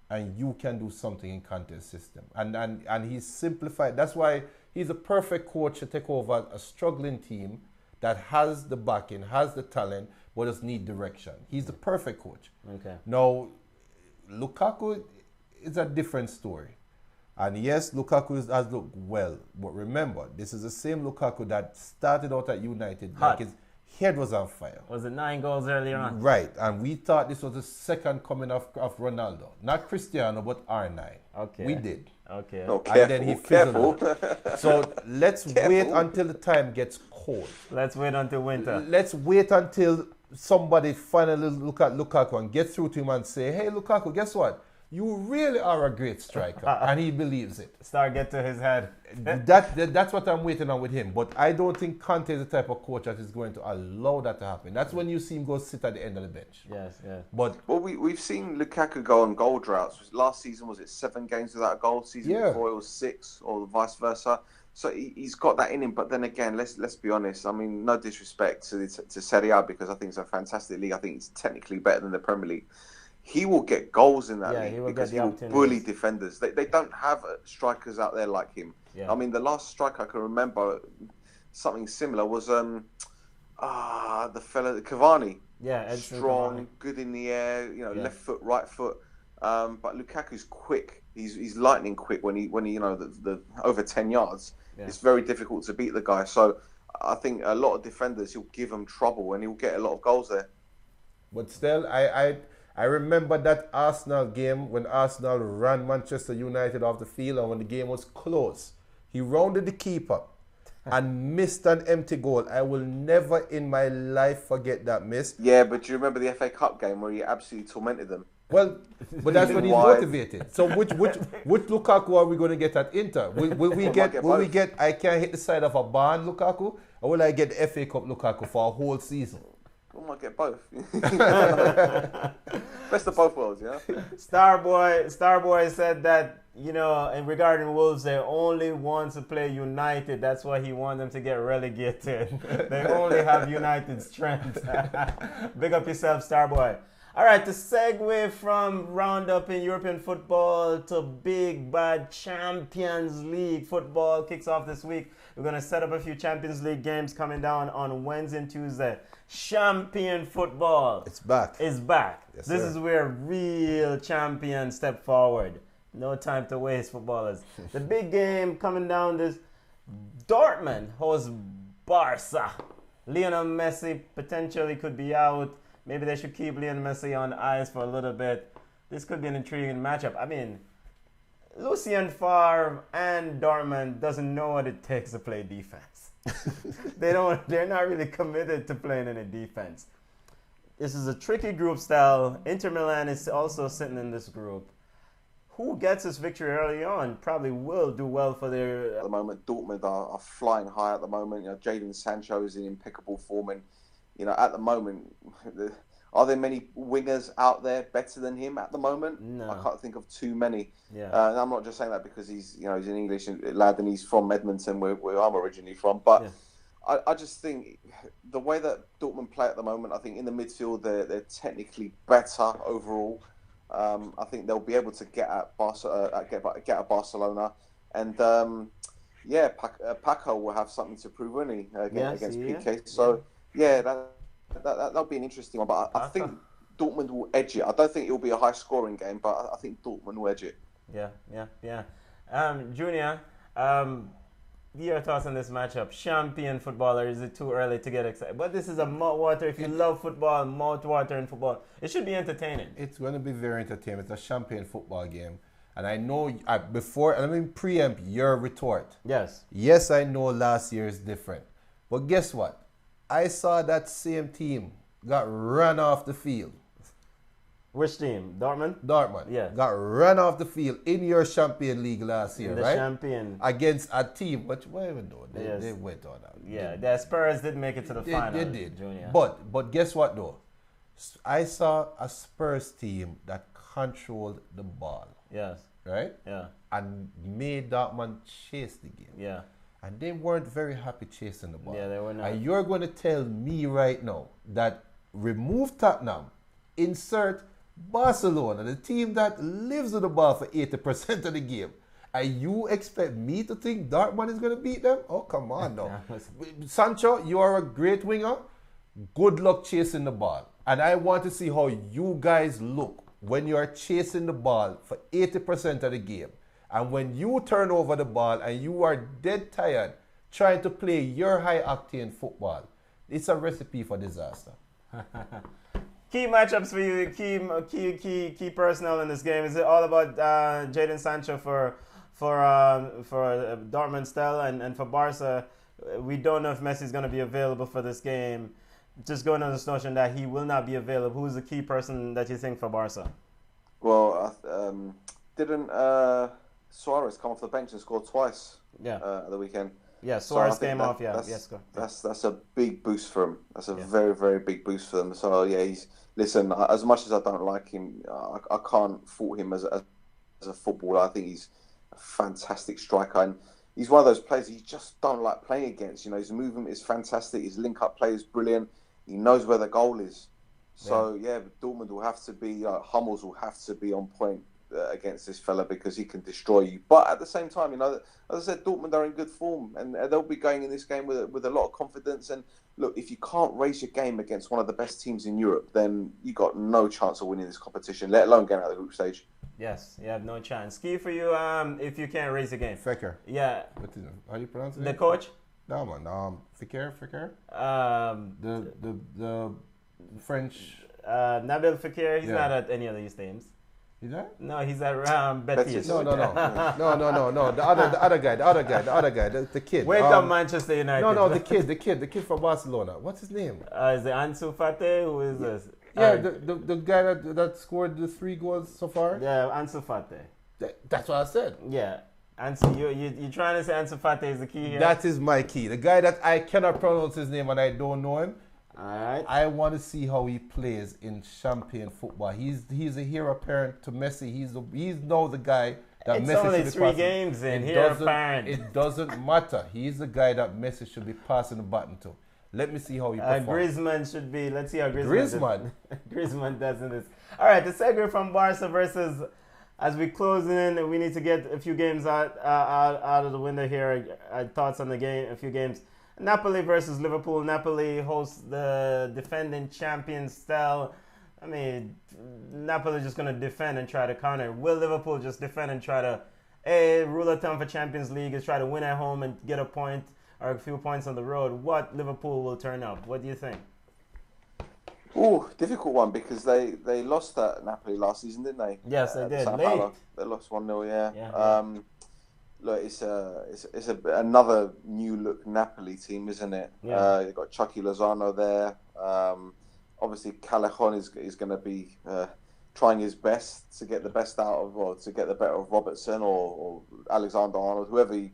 Speaker 2: and you can do something in Conte's system. And he's simplified. That's why he's a perfect coach to take over a struggling team that has the backing, has the talent, but just need direction. He's the perfect coach.
Speaker 1: Okay.
Speaker 2: Now, Lukaku is a different story. And yes, Lukaku has looked well. But remember, this is the same Lukaku that started out at United.
Speaker 1: Hot.
Speaker 2: Like his head was on fire.
Speaker 1: Was it 9 goals earlier on?
Speaker 2: Right. And we thought this was the second coming of Ronaldo. Not Cristiano, but R9.
Speaker 1: Okay.
Speaker 2: We did.
Speaker 1: Okay.
Speaker 3: Oh, careful,
Speaker 2: and then he fizzled out. So let's wait until the time gets cold.
Speaker 1: Let's wait until winter.
Speaker 2: Let's wait until somebody finally look at Lukaku and get through to him and say, hey, Lukaku, guess what? You really are a great striker. And he believes it.
Speaker 1: Get to his head.
Speaker 2: That's what I'm waiting on with him. But I don't think Conte is the type of coach that is going to allow that to happen. That's when you see him go sit at the end of the bench.
Speaker 1: Yes.
Speaker 2: But
Speaker 3: we've seen Lukaku go on goal droughts. Last season, was it 7 games without a goal? Season before it was 6, or vice versa. So he's got that in him. But then again, let's be honest. I mean, no disrespect to Serie A, because I think it's a fantastic league. I think it's technically better than the Premier League. He will get goals in that league because he will bully defenders. They don't have strikers out there like him.
Speaker 1: Yeah.
Speaker 3: I mean, the last striker I can remember, something similar, was the fella Cavani.
Speaker 1: Yeah, Edson
Speaker 3: strong,
Speaker 1: Cavani.
Speaker 3: good in the air. Left foot, right foot. But Lukaku's quick. He's lightning quick when he the over 10 yards. Yeah. It's very difficult to beat the guy. So I think a lot of defenders, he'll give them trouble and he'll get a lot of goals there.
Speaker 2: But still, I remember that Arsenal game when Arsenal ran Manchester United off the field, and when the game was close, he rounded the keeper and missed an empty goal. I will never in my life forget that miss.
Speaker 3: Yeah, but do you remember the FA Cup game where he absolutely tormented them?
Speaker 2: Well, but that's when he's motivated. So which Lukaku are we going to get at Inter? Will we get I can't hit the side of a barn Lukaku, or will I get the FA Cup Lukaku for a whole season?
Speaker 3: We might get both. Best of both worlds, yeah.
Speaker 1: Starboy said that, in regarding Wolves, they only want to play United. That's why he wants them to get relegated. They only have United strength. Big up yourself, Starboy. All right, to segue from roundup in European football to big bad Champions League football kicks off this week. We're going to set up a few Champions League games coming down on Wednesday and Tuesday. Champion football.
Speaker 2: It's back.
Speaker 1: It's back.
Speaker 2: Yes,
Speaker 1: this
Speaker 2: sir.
Speaker 1: is where real champions step forward. No time to waste, footballers. The big game coming down this Dortmund hosts Barca. Lionel Messi potentially could be out. Maybe they should keep Lionel Messi on ice for a little bit. This could be an intriguing matchup. I mean, Lucien Favre and Dortmund doesn't know what it takes to play defense. They're not really committed to playing any defense. This is a tricky group style. Inter Milan is also sitting in this group. Who gets this victory early on probably will do well for their...
Speaker 3: At the moment, Dortmund are flying high at the moment. Jadon Sancho is in impeccable form, and at the moment, are there many wingers out there better than him at the moment?
Speaker 1: No.
Speaker 3: I can't think of too many.
Speaker 1: Yeah.
Speaker 3: And I'm not just saying that because he's an English lad and he's from Edmonton, where I'm originally from. But yeah. I just think the way that Dortmund play at the moment, I think in the midfield they're technically better overall. I think they'll be able to get at Barcelona, and Paco will have something to prove, won't he, against PK. So that'll be an interesting one. But I think Dortmund will edge it. I don't think it will be a high-scoring game, but I think Dortmund will edge it.
Speaker 1: Yeah. Junior, your thoughts on this matchup? Champion footballer, is it too early to get excited? But this is a mouth-water. If you love football, mouth-watering football, it should be entertaining.
Speaker 2: It's going to be very entertaining. It's a champion football game. And I know, let me preempt your retort. Yes, I know last year is different. But guess what? I saw that same team got run off the field.
Speaker 1: Which team? Dortmund?
Speaker 2: Dortmund.
Speaker 1: Yeah.
Speaker 2: Got run off the field in your Champion League last year,
Speaker 1: the
Speaker 2: right?
Speaker 1: Champion.
Speaker 2: Against a team, but whatever though, they went on out.
Speaker 1: Yeah, the Spurs did make it to the final.
Speaker 2: They did.
Speaker 1: Junior.
Speaker 2: But guess what though? I saw a Spurs team that controlled the ball.
Speaker 1: Yes.
Speaker 2: Right?
Speaker 1: Yeah.
Speaker 2: And made Dortmund chase the game.
Speaker 1: Yeah.
Speaker 2: And they weren't very happy chasing the ball.
Speaker 1: Yeah, they were not.
Speaker 2: And you're going to tell me right now that remove Tottenham, insert Barcelona, the team that lives with the ball for 80% of the game, and you expect me to think Dortmund is going to beat them? Oh, come on now. Sancho, you are a great winger. Good luck chasing the ball. And I want to see how you guys look when you are chasing the ball for 80% of the game. And when you turn over the ball and you are dead tired trying to play your high-octane football, it's a recipe for disaster.
Speaker 1: Key matchups for you, key personnel in this game. Is it all about Jadon Sancho for Dortmund still, and for Barca? We don't know if Messi's going to be available for this game. Just going on this notion that he will not be available. Who's the key person that you think for Barca?
Speaker 3: Well, didn't Suarez come off the bench and score twice? At the weekend.
Speaker 1: Yeah, Suarez came off. Yeah,
Speaker 3: that's a big boost for him. That's a very, very big boost for them. So yeah, listen. As much as I don't like him, I can't fault him as a footballer. I think he's a fantastic striker, and he's one of those players you just don't like playing against. You know, his movement is fantastic. His link-up play is brilliant. He knows where the goal is. So yeah, Dortmund will have to be Hummels will have to be on point against this fella because he can destroy you. But at the same time, you know, as I said, Dortmund are in good form and they'll be going in this game with a lot of confidence. And look, if you can't raise your game against one of the best teams in Europe, then you got no chance of winning this competition, let alone getting out of the group stage.
Speaker 1: Yes, you have no chance. Key for you, if you can't raise the game.
Speaker 2: Fekir.
Speaker 1: Yeah.
Speaker 2: How do you pronounce it?
Speaker 1: The coach?
Speaker 2: No, man. Fekir. The French.
Speaker 1: Nabil Fekir. He's not at any of these teams.
Speaker 2: Is that?
Speaker 1: No, he's at Betis.
Speaker 2: No. The other guy, the kid.
Speaker 1: Wake up, Manchester United.
Speaker 2: No, the kid from Barcelona. What's his name?
Speaker 1: Is it Ansu Fati? Who is this?
Speaker 2: Yeah, the guy that scored the 3 goals so far.
Speaker 1: Yeah, Ansu Fati.
Speaker 2: That's what I said.
Speaker 1: Yeah. Ansu, you trying to say Ansu Fati is the key here?
Speaker 2: That is my key. The guy that I cannot pronounce his name and I don't know him.
Speaker 1: All right.
Speaker 2: I want to see how he plays in champion football. He's a heir apparent to Messi. He's now the guy that
Speaker 1: it's
Speaker 2: Messi
Speaker 1: only
Speaker 2: should be
Speaker 1: 3
Speaker 2: passing.
Speaker 1: games in heir apparent.
Speaker 2: It doesn't matter. He's the guy that Messi should be passing the button to. Let me see how he performs.
Speaker 1: Griezmann should be. Let's see how Griezmann does in this. All right, the segue from Barca versus. As we close in, we need to get a few games out of the window here. Thoughts on the game, a few games. Napoli versus Liverpool. Napoli hosts the defending champions still. I mean, Napoli is just going to defend and try to counter. Will Liverpool just defend and try to, rule of thumb for Champions League is try to win at home and get a point or a few points on the road? What Liverpool will turn up? What do you think?
Speaker 3: Oh, difficult one because they lost at Napoli last season, didn't they?
Speaker 1: Yes, they did. Late.
Speaker 3: They lost 1-0, yeah. Look, it's another new look Napoli team, isn't it?
Speaker 1: Yeah.
Speaker 3: You've got Chucky Lozano there. Obviously, Callejon is going to be trying his best to get the best out of, or to get the better of Robertson or Alexander Arnold, whoever he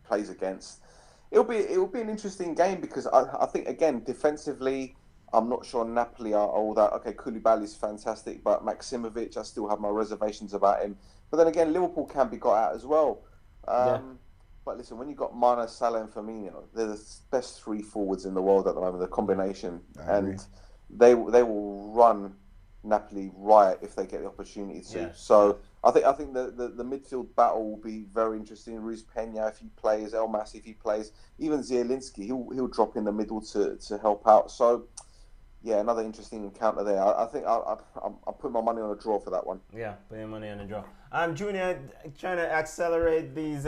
Speaker 3: plays against. It'll be an interesting game because I think again defensively, I'm not sure Napoli are all that. Okay, Koulibaly's fantastic, but Maksimovic, I still have my reservations about him. But then again, Liverpool can be got out as well. But listen, when you've got Mane, Salah and Firmino, they're the best 3 forwards in the world at the moment, the combination. And they will run Napoli riot if they get the opportunity to.
Speaker 1: Yeah.
Speaker 3: So I think the midfield battle will be very interesting. Ruiz Peña if he plays, Elmas if he plays, even Zielinski, he'll drop in the middle to help out. So yeah, another interesting encounter there. I think I'll put my money on a draw for that one.
Speaker 1: Yeah, put your money on a draw. Junior, trying to accelerate these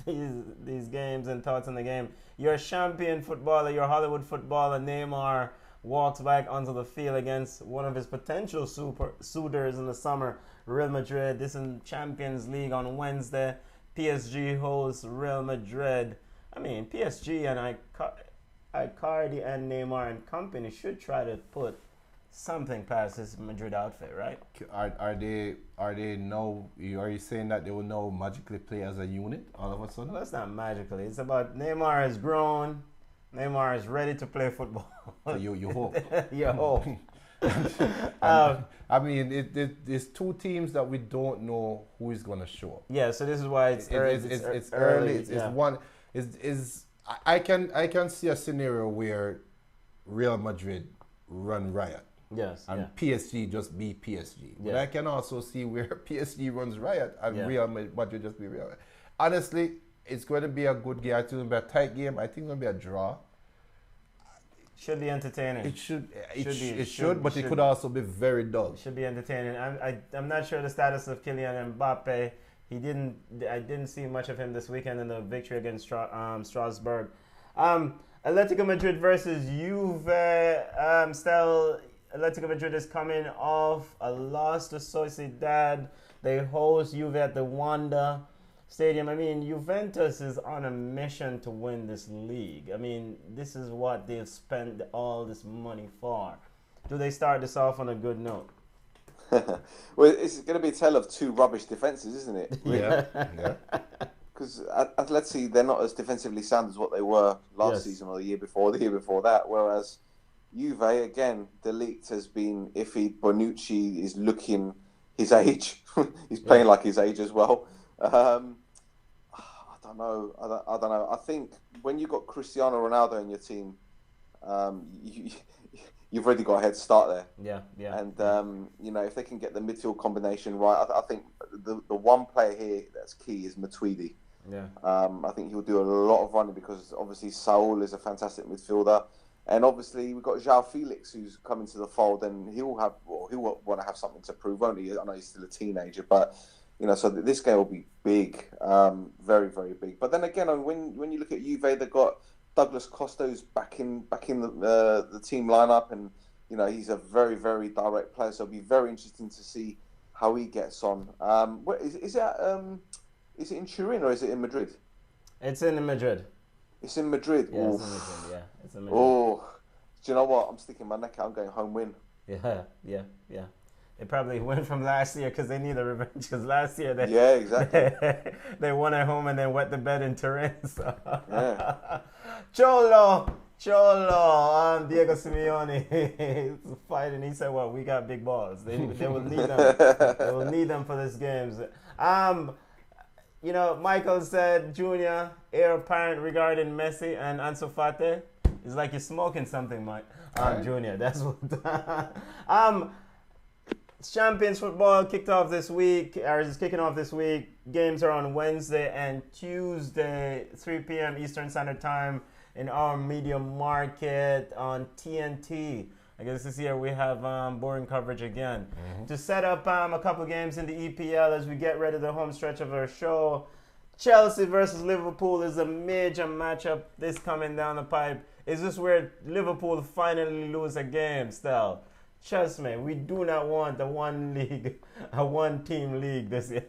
Speaker 1: these games and thoughts on the game. Your champion footballer, your Hollywood footballer, Neymar, walks back onto the field against one of his potential suitors in the summer, Real Madrid. This in Champions League on Wednesday. PSG hosts Real Madrid. I mean, PSG and Icardi and Neymar and company should try to put something past this Madrid outfit, right?
Speaker 2: Are they now? Are you saying that they will now magically play as a unit all of a sudden?
Speaker 1: Well, that's not magically. It's about Neymar has grown. Neymar is ready to play football.
Speaker 2: So you hope.
Speaker 1: You hope.
Speaker 2: I mean, there's two teams that we don't know who is going to show up.
Speaker 1: Yeah, so this is why it's early.
Speaker 2: It's early. It's
Speaker 1: yeah.
Speaker 2: one. I can see a scenario where Real Madrid run riot.
Speaker 1: Yes.
Speaker 2: And PSG just be PSG. But
Speaker 1: Yeah.
Speaker 2: I can also see where PSG runs riot and
Speaker 1: Yeah.
Speaker 2: Real Madrid just be Real. Honestly, it's going to be a good game. I think it's going to be a tight game. I think it's going to be a draw.
Speaker 1: Should be entertaining.
Speaker 2: It should,
Speaker 1: Should
Speaker 2: but it could also be very dull.
Speaker 1: It should be entertaining. I'm not sure the status of Kylian Mbappe. I didn't see much of him this weekend in the victory against Strasbourg. Atletico Madrid versus Juve. Still, Atletico Madrid is coming off a loss to Sociedad. They host Juve at the Wanda Stadium. I mean, Juventus is on a mission to win this league. I mean, this is what they've spent all this money for. Do they start this off on a good note?
Speaker 3: Well, it's going to be a tale of two rubbish defences, isn't it?
Speaker 2: Yeah.
Speaker 3: Because Atleti, they're not as defensively sound as what they were last season or the year before that. Whereas Juve, again, the Ligt has been iffy. Bonucci is looking his age. He's playing like his age as well. I don't know. I don't know. I think when you've got Cristiano Ronaldo in your team, you've already got a head start there.
Speaker 1: Yeah.
Speaker 3: And if they can get the midfield combination right, I think the one player here that's key is Matuidi.
Speaker 1: Yeah.
Speaker 3: I think he'll do a lot of running because obviously Saul is a fantastic midfielder, and obviously we've got João Felix who's coming to the fold, and he'll want to have something to prove, won't he? I know he's still a teenager, but so this game will be big, very very big. But then again, when you look at Juve, they've got Douglas Costa's back in the team lineup, and he's a very very direct player, so it'll be very interesting to see how he gets on. Is it in Turin or is it in Madrid?
Speaker 1: It's in Madrid.
Speaker 3: It's in Madrid.
Speaker 1: Yeah, it's in Madrid. Yeah, it's in Madrid.
Speaker 3: Oh, do you know what? I'm sticking my neck out. I'm going home win.
Speaker 1: Yeah. They probably win from last year because they need a revenge. Because last year
Speaker 3: exactly.
Speaker 1: they won at home and then wet the bed in Turin. So.
Speaker 3: Yeah.
Speaker 1: Cholo, Diego Simeone fighting. He said, "Well, we got big balls. They will need them. They will need them for this games." Michael said, Junior, heir apparent regarding Messi and Ansu Fati. It's like you're smoking something, Mike. Junior, that's what. Champions football kicked off this week, or is kicking off this week. Games are on Wednesday and Tuesday, 3 p.m. Eastern Standard Time in our media market on TNT. I guess this year we have boring coverage again. Mm-hmm. To set up a couple games in the EPL as we get ready to the home stretch of our show, Chelsea versus Liverpool is a major matchup this coming down the pipe. Is this where Liverpool finally lose a game still? Trust me, we do not want a one-team league this year.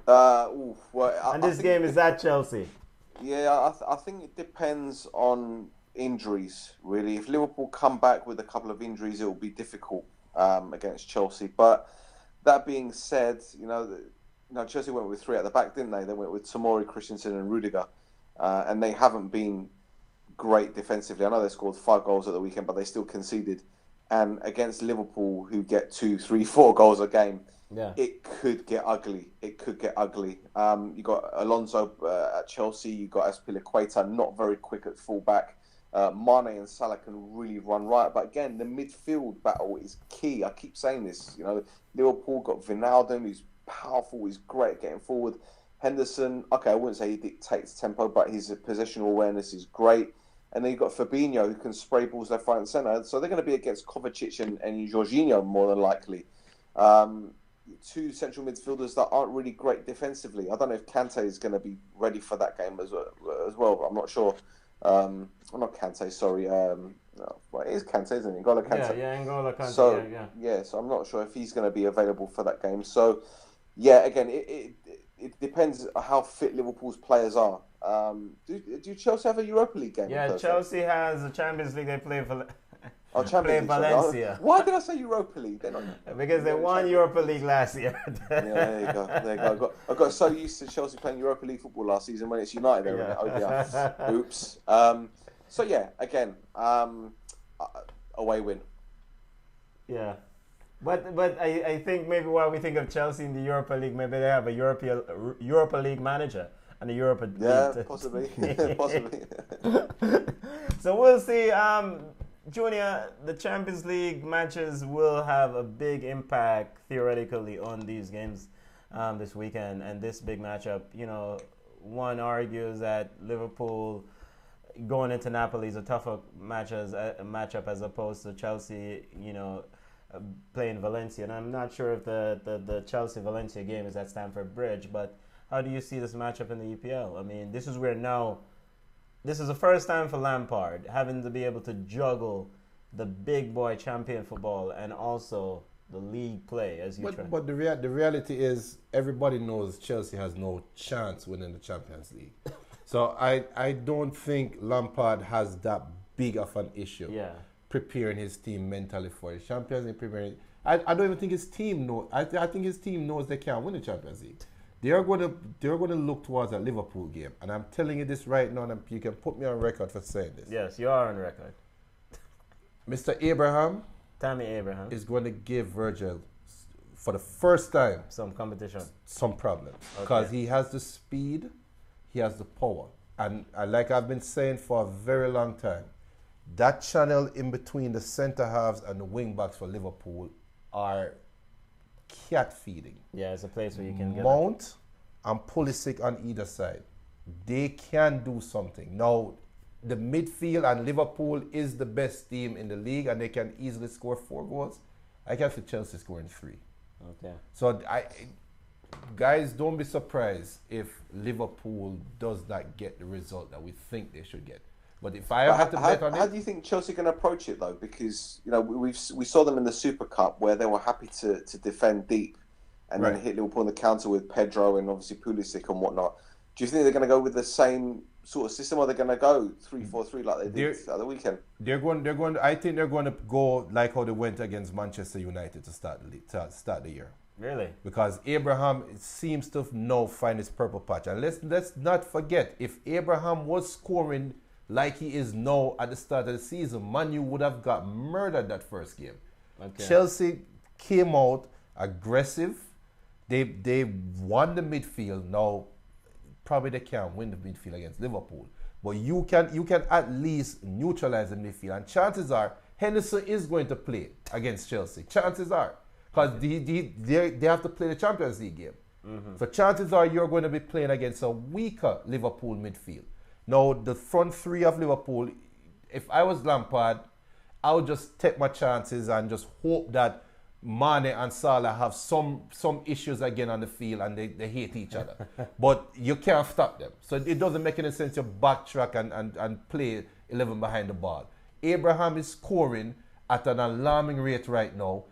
Speaker 1: And this game is at Chelsea.
Speaker 3: Yeah, I think it depends on injuries, really. If Liverpool come back with a couple of injuries, it will be difficult against Chelsea. But that being said, Chelsea went with three at the back, didn't they? They went with Tomori, Christensen and Rudiger. And they haven't been great defensively. I know they scored 5 goals at the weekend, but they still conceded. And against Liverpool, who get 2, 3, 4 goals a game, it could get ugly. You got Alonso at Chelsea. You got Azpilicueta, not very quick at fullback. Mane and Salah can really run right. But again, the midfield battle is key. I keep saying this. Liverpool got Wijnaldum, who's powerful, he's great at getting forward. Henderson, okay, I wouldn't say he dictates tempo, but his positional awareness is great. and then you've got Fabinho who can spray balls left, right, and centre. So they're going to be against Kovacic and Jorginho more than likely. Two central midfielders that aren't really great defensively. I don't know if Kante is going to be ready for that game as well. I'm not sure. Not Kante, sorry. Well, it is Kante, isn't it? N'Golo Kante.
Speaker 1: Yeah, N'Golo Kante.
Speaker 3: So, so I'm not sure if he's going to be available for that game. So, yeah, again, it depends how fit Liverpool's players are. Do Chelsea have a Europa League game?
Speaker 1: Yeah, Chelsea has a Champions League. They play
Speaker 3: Champions League,
Speaker 1: Valencia.
Speaker 3: Why did I say Europa League?
Speaker 1: Because they won Europa League last year.
Speaker 3: Yeah, there you go. I got so used to Chelsea playing Europa League football last season when it's United. Oops. So yeah, again, away win.
Speaker 1: Yeah, but I think maybe while we think of Chelsea in the Europa League, maybe they have a Europa League manager and a Europa League.
Speaker 3: Yeah, possibly.
Speaker 1: So we'll see. Junior, the Champions League matches will have a big impact theoretically on these games this weekend and this big matchup. You know, one argues that Liverpool going into Napoli is a tougher matchup as opposed to Chelsea, playing Valencia. And I'm not sure if the Chelsea-Valencia game is at Stamford Bridge, but how do you see this matchup in the EPL? I mean, this is the first time for Lampard having to be able to juggle the big boy champion football and also the league play as you try.
Speaker 2: But the reality is everybody knows Chelsea has no chance winning the Champions League. So I don't think Lampard has that big of an issue preparing his team mentally for the Champions League. I don't even think his team knows. I think his team knows they can't win the Champions League. They're going to look towards a Liverpool game, and I'm telling you this right now, and you can put me on record for saying this.
Speaker 1: Yes, you are on record.
Speaker 2: Mr. Abraham,
Speaker 1: Tammy Abraham,
Speaker 2: is going to give Virgil, for the first time,
Speaker 1: some competition,
Speaker 2: some problem, because he has the speed, he has the power, and like I've been saying for a very long time, that channel in between the centre halves and the wing backs for Liverpool are cat feeding.
Speaker 1: Yeah, it's a place where you can get
Speaker 2: Mount and Pulisic on either side. They can do something. Now, the midfield and Liverpool is the best team in the league and they can easily score 4 goals. I can see Chelsea scoring 3.
Speaker 1: Okay.
Speaker 2: So, guys, don't be surprised if Liverpool does not get the result that we think they should get. But if I had to bet on it...
Speaker 3: How do you think Chelsea can approach it, though? Because, we saw them in the Super Cup where they were happy to defend deep and then hit Liverpool on the counter with Pedro and obviously Pulisic and whatnot. Do you think they're going to go with the same sort of system or they're going to go 3-4-3 like they did the other weekend?
Speaker 2: I think they're going to go like how they went against Manchester United to start the year.
Speaker 1: Really?
Speaker 2: Because Abraham seems to now find his purple patch. And let's not forget, if Abraham was scoring like he is now at the start of the season, Man U would have got murdered that first game. Okay. Chelsea came out aggressive. They won the midfield. Now, probably they can't win the midfield against Liverpool. But you can at least neutralize the midfield. And chances are, Henderson is going to play against Chelsea. Chances are. Because they have to play the Champions League game. Mm-hmm. So chances are you're going to be playing against a weaker Liverpool midfield. Now, the front three of Liverpool, if I was Lampard, I would just take my chances and just hope that Mane and Salah have some issues again on the field and they hate each other. But you can't stop them. So it doesn't make any sense to backtrack and play 11 behind the ball. Abraham is scoring at an alarming rate right now.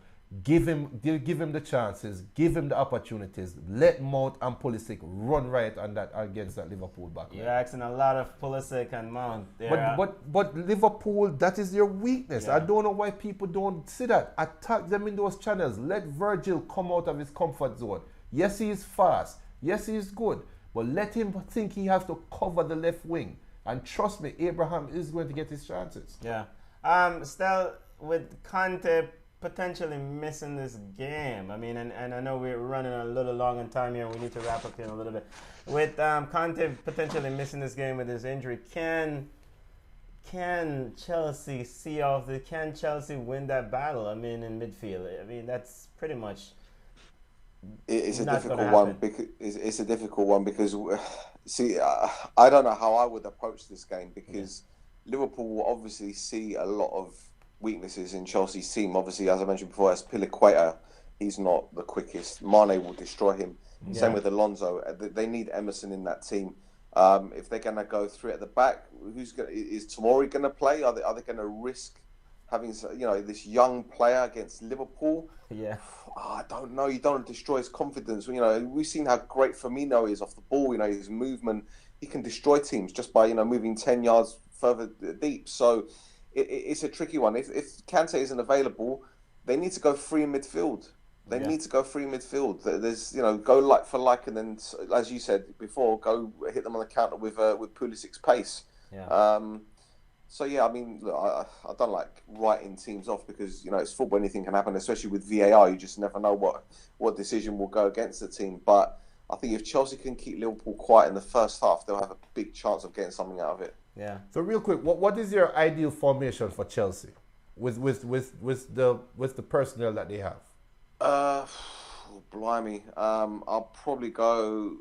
Speaker 2: Give him the chances, give him the opportunities. Let Mount and Pulisic run right on that against that Liverpool back.
Speaker 1: You're asking a lot of Pulisic and Mount.
Speaker 2: But Liverpool, that is their weakness. Yeah. I don't know why people don't see that. Attack them in those channels. Let Virgil come out of his comfort zone. Yes, he is fast. Yes, he is good. But let him think he has to cover the left wing. And trust me, Abraham is going to get his chances.
Speaker 1: Yeah. Still, with Conte potentially missing this game. I mean, and I know we're running a little long on time here. We need to wrap up here in a little bit. With Conte potentially missing this game with his injury, can Chelsea see off can Chelsea win that battle? I mean, in midfield. I mean, that's pretty much.
Speaker 3: It's a difficult one it's a difficult one because see, I don't know how I would approach this game because Liverpool will obviously see a lot of weaknesses in Chelsea's team. Obviously, as I mentioned before, Azpilicueta, he's not the quickest. Mane will destroy him.
Speaker 1: Yeah.
Speaker 3: Same with Alonso. They need Emerson in that team. If they're going to go three at the back, is Tomori going to play? Are they going to risk having this young player against Liverpool?
Speaker 1: Yeah.
Speaker 3: I don't know. You don't want to destroy his confidence. We've seen how great Firmino is off the ball. His movement, he can destroy teams just by moving 10 yards further deep. So it's a tricky one. If Kante isn't available, they need to go free in midfield. They need to go free in midfield. There's go like for like, and then as you said before, go hit them on the counter with Pulisic's pace.
Speaker 1: Yeah.
Speaker 3: So yeah, I mean, look, I don't like writing teams off because it's football. Anything can happen, especially with VAR. You just never know what decision will go against the team. But I think if Chelsea can keep Liverpool quiet in the first half, they'll have a big chance of getting something out of it.
Speaker 1: Yeah.
Speaker 2: So real quick, what is your ideal formation for Chelsea with the personnel that they have?
Speaker 3: Blimey. I'll probably go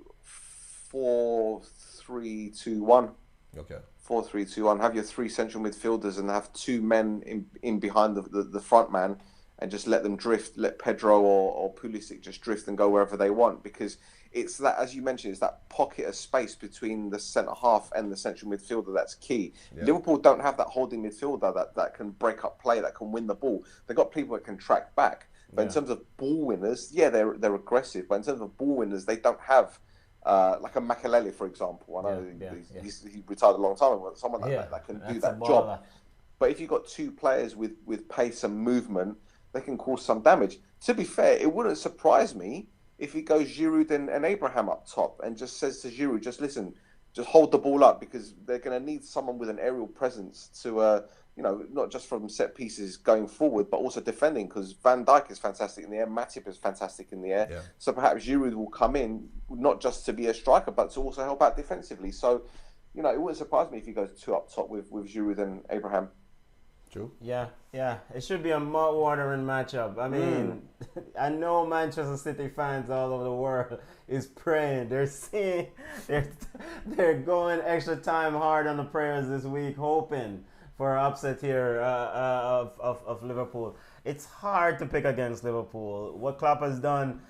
Speaker 3: 4-3-2-1.
Speaker 2: Okay.
Speaker 3: 4-3-2-1. Have your three central midfielders and have two men in behind the front man, and just let them drift. Let Pedro or Pulisic just drift and go wherever they want, because it's that, as you mentioned, it's that pocket of space between the centre half and the central midfielder that's key. Yeah. Liverpool don't have that holding midfielder that can break up play, that can win the ball. They've got people that can track back. But in terms of ball winners, they're aggressive. But in terms of ball winners, they don't have like a Makelele, for example. I know he retired a long time ago. Someone that can do that job. But if you've got two players with pace and movement, they can cause some damage. To be fair, it wouldn't surprise me if he goes Giroud and Abraham up top and just says to Giroud, just listen, just hold the ball up, because they're going to need someone with an aerial presence to, not just from set pieces going forward, but also defending, because Van Dijk is fantastic in the air, Matip is fantastic in the air. Yeah. So perhaps Giroud will come in, not just to be a striker, but to also help out defensively. So, it wouldn't surprise me if he goes two up top with Giroud and Abraham.
Speaker 2: True.
Speaker 1: Yeah. It should be a mouth-watering matchup. I mean, I know Manchester City fans all over the world is praying. They're seeing, they're going extra time hard on the prayers this week, hoping for an upset here of Liverpool. It's hard to pick against Liverpool. What Klopp has done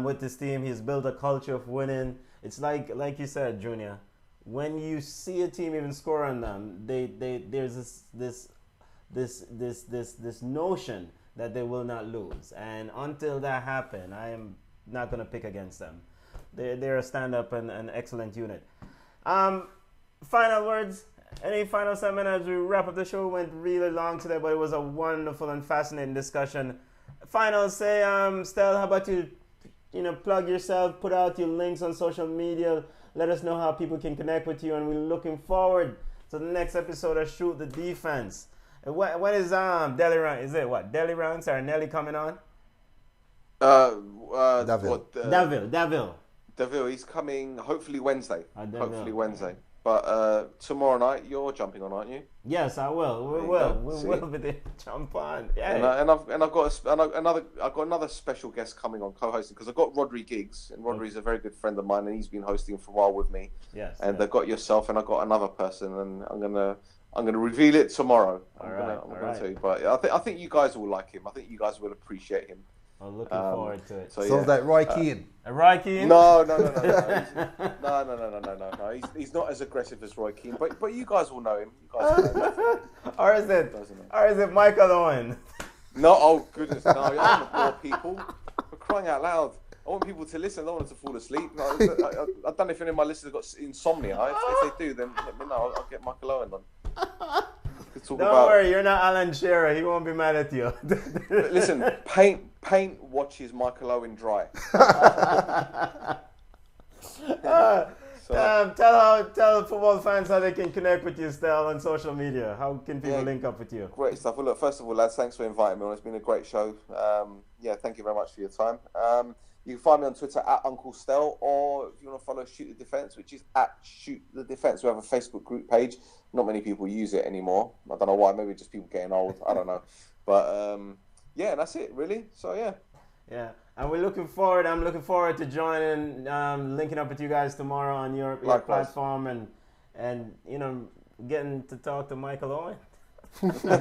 Speaker 1: with this team, he's built a culture of winning. It's like you said, Junior. When you see a team even score on them, there's this notion that they will not lose, and until that happens, I am not going to pick against them. They're a stand-up and an excellent unit. Final words. Any final statement as we wrap up the show? Went really long today, but it was a wonderful and fascinating discussion. Final say, Stel, how about you plug yourself, put out your links on social media, let us know how people can connect with you, and we're looking forward to the next episode of Shoot the Defense. When is Deli Round? Is it what? Deli Rounds or Nelly coming on?
Speaker 3: Davil, he's coming hopefully Wednesday. Hopefully Wednesday. But tomorrow night you're jumping on, aren't you?
Speaker 1: Yes, I will. We will be there. Jump on.
Speaker 3: Yeah. And I've got another special guest coming on co-hosting, because I've got Rodri Giggs, and Rodri's a very good friend of mine, and he's been hosting for a while with me.
Speaker 1: Yes.
Speaker 3: And they've got yourself, and I've got another person, and I'm gonna reveal it tomorrow. I'm gonna tell you. But I think you guys will like him. I think you guys will appreciate him.
Speaker 1: I'm looking forward to it.
Speaker 2: So sounds like Roy Keane.
Speaker 1: Roy Keane?
Speaker 3: No. He's not as aggressive as Roy Keane, but you guys will know him.
Speaker 1: Or is it Michael Owen?
Speaker 3: No, oh goodness, no! I don't want to bore people. For crying out loud, I want people to listen. I don't want them to fall asleep. I don't know if any of my listeners have got insomnia. If they do, then let me know. I'll get Michael Owen on.
Speaker 1: Don't worry, you're not Alan Shearer. He won't be mad at you.
Speaker 3: Listen, paint watches Michael Owen dry.
Speaker 1: Tell football fans how they can connect with you, Stel, on social media. How can people link up with you?
Speaker 3: Great stuff. Well, look, first of all, lads, thanks for inviting me on. It's been a great show. Thank you very much for your time. You can find me on Twitter at Uncle Stel, or if you want to follow Shoot the Defence, which is at Shoot the Defence. We have a Facebook group page. Not many people use it anymore. I don't know why. Maybe just people getting old. I don't know. But and that's it, really. So
Speaker 1: yeah. And we're looking forward. I'm looking forward to joining, linking up with you guys tomorrow on your platform, and getting to talk to Michael Owen?